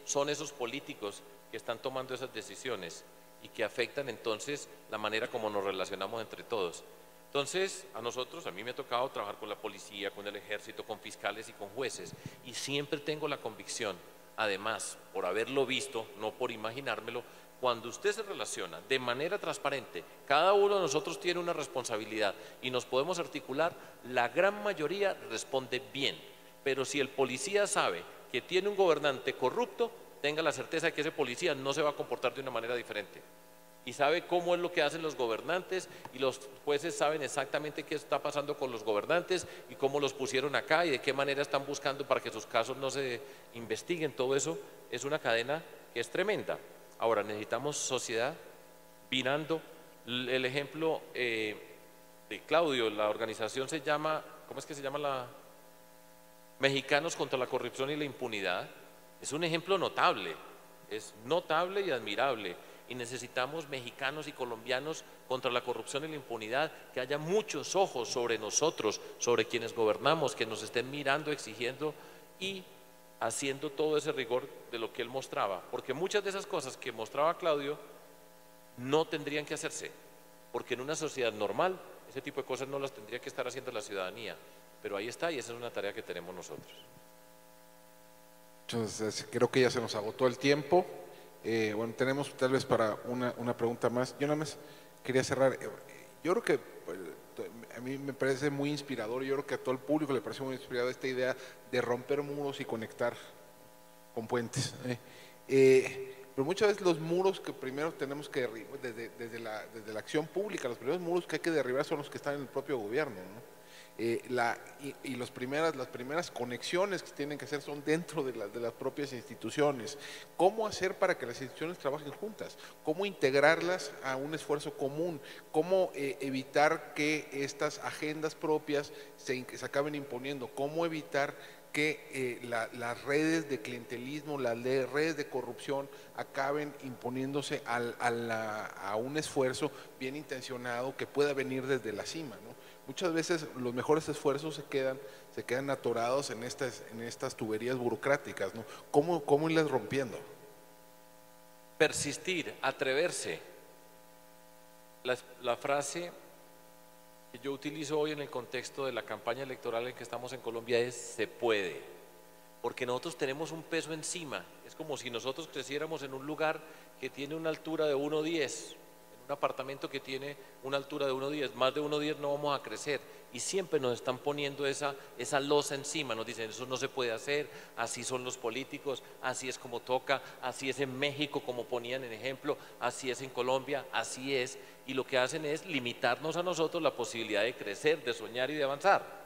son esos políticos que están tomando esas decisiones y que afectan entonces la manera como nos relacionamos entre todos. Entonces, a mí me ha tocado trabajar con la policía, con el ejército, con fiscales y con jueces, y siempre tengo la convicción, además, por haberlo visto, no por imaginármelo, cuando usted se relaciona de manera transparente, cada uno de nosotros tiene una responsabilidad y nos podemos articular, la gran mayoría responde bien. Pero si el policía sabe que tiene un gobernante corrupto, tenga la certeza de que ese policía no se va a comportar de una manera diferente. Y sabe cómo es lo que hacen los gobernantes, y los jueces saben exactamente qué está pasando con los gobernantes y cómo los pusieron acá y de qué manera están buscando para que sus casos no se investiguen. Todo eso es una cadena que es tremenda. Ahora necesitamos sociedad mirando el ejemplo de Claudio. La organización se llama, ¿cómo es que se llama? Mexicanos contra la corrupción y la impunidad. Es un ejemplo notable, es notable y admirable. Y necesitamos mexicanos y colombianos contra la corrupción y la impunidad, que haya muchos ojos sobre nosotros, sobre quienes gobernamos, que nos estén mirando, exigiendo y haciendo todo ese rigor de lo que él mostraba, porque muchas de esas cosas que mostraba Claudio no tendrían que hacerse, porque en una sociedad normal ese tipo de cosas no las tendría que estar haciendo la ciudadanía, pero ahí está, y esa es una tarea que tenemos nosotros. Entonces, creo que ya se nos agotó el tiempo. Bueno, tenemos tal vez para una pregunta más. Yo nada más quería cerrar. Yo creo que a mí me parece muy inspirador, yo creo que a todo el público le parece muy inspirador esta idea de romper muros y conectar con puentes. Pero muchas veces los muros que primero tenemos que derribar, desde la acción pública, los primeros muros que hay que derribar son los que están en el propio gobierno, ¿no? Las primeras conexiones que tienen que hacer son dentro de las propias instituciones. ¿Cómo hacer para que las instituciones trabajen juntas? ¿Cómo integrarlas a un esfuerzo común? ¿Cómo evitar que estas agendas propias se acaben imponiendo? ¿Cómo evitar que las redes de clientelismo, las redes de corrupción acaben imponiéndose a un esfuerzo bien intencionado que pueda venir desde la cima, ¿no? Muchas veces los mejores esfuerzos se quedan atorados en estas tuberías burocráticas, ¿no? ¿Cómo irlas rompiendo? Persistir, atreverse. La frase que yo utilizo hoy en el contexto de la campaña electoral en que estamos en Colombia es se puede, porque nosotros tenemos un peso encima. Es como si nosotros creciéramos en un lugar que tiene una altura de 1,10, en un apartamento que tiene una altura de 1,10, más de 1,10 no vamos a crecer, y siempre nos están poniendo esa losa encima, nos dicen eso no se puede hacer, así son los políticos, así es como toca, así es en México como ponían en ejemplo, así es en Colombia, así es, y lo que hacen es limitarnos a nosotros la posibilidad de crecer, de soñar y de avanzar.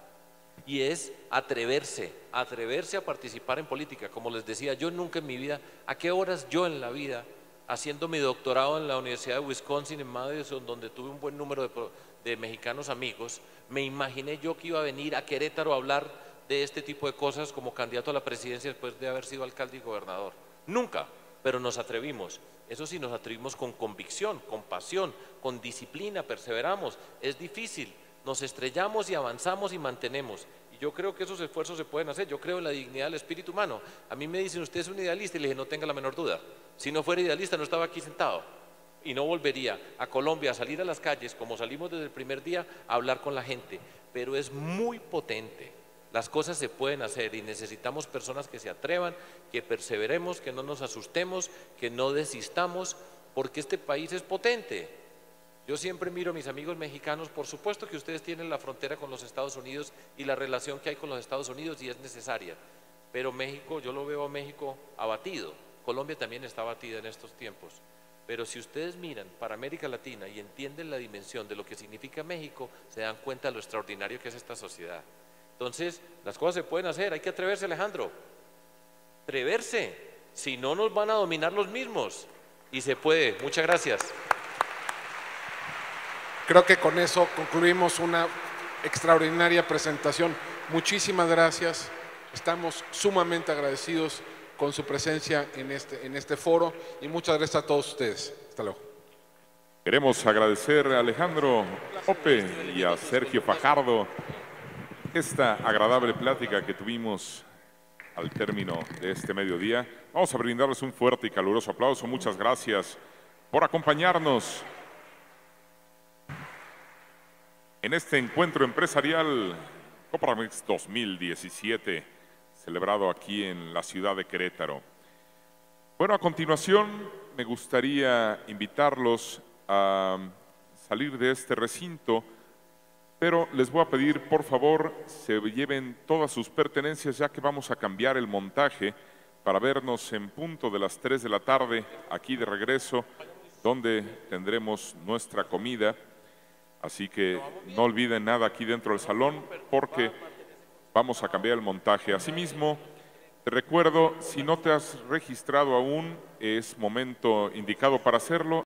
Y es atreverse a participar en política. Como les decía, yo nunca en mi vida, ¿a qué horas yo en la vida, haciendo mi doctorado en la Universidad de Wisconsin en Madison, donde tuve un buen número de mexicanos amigos, me imaginé yo que iba a venir a Querétaro a hablar de este tipo de cosas como candidato a la presidencia después de haber sido alcalde y gobernador? Nunca, pero nos atrevimos. Eso sí, nos atrevimos con convicción, con pasión, con disciplina, perseveramos. Es difícil, nos estrellamos y avanzamos y mantenemos. Y yo creo que esos esfuerzos se pueden hacer. Yo creo en la dignidad del espíritu humano. A mí me dicen, usted es un idealista, y le dije, no tenga la menor duda. Si no fuera idealista no estaba aquí sentado. Y no volvería a Colombia a salir a las calles, como salimos desde el primer día, a hablar con la gente. Pero es muy potente. Las cosas se pueden hacer y necesitamos personas que se atrevan, que perseveremos, que no nos asustemos, que no desistamos, porque este país es potente. Yo siempre miro a mis amigos mexicanos, por supuesto que ustedes tienen la frontera con los Estados Unidos y la relación que hay con los Estados Unidos y es necesaria, pero México, yo lo veo a México abatido, Colombia también está abatida en estos tiempos, pero si ustedes miran para América Latina y entienden la dimensión de lo que significa México, se dan cuenta de lo extraordinario que es esta sociedad. Entonces, las cosas se pueden hacer, hay que atreverse, Alejandro, atreverse, si no nos van a dominar los mismos, y se puede. Muchas gracias. Creo que con eso concluimos una extraordinaria presentación. Muchísimas gracias. Estamos sumamente agradecidos con su presencia en este foro y muchas gracias a todos ustedes. Hasta luego. Queremos agradecer a Alejandro Ope y a Sergio Fajardo esta agradable plática que tuvimos al término de este mediodía. Vamos a brindarles un fuerte y caluroso aplauso. Muchas gracias por acompañarnos en este encuentro empresarial Coparmex 2017, celebrado aquí en la ciudad de Querétaro. Bueno, a continuación me gustaría invitarlos a salir de este recinto, pero les voy a pedir, por favor, se lleven todas sus pertenencias, ya que vamos a cambiar el montaje para vernos en punto de las 3 de la tarde, aquí de regreso, donde tendremos nuestra comida. Así que no olviden nada aquí dentro del salón, porque vamos a cambiar el montaje. Asimismo, te recuerdo, si no te has registrado aún, es momento indicado para hacerlo.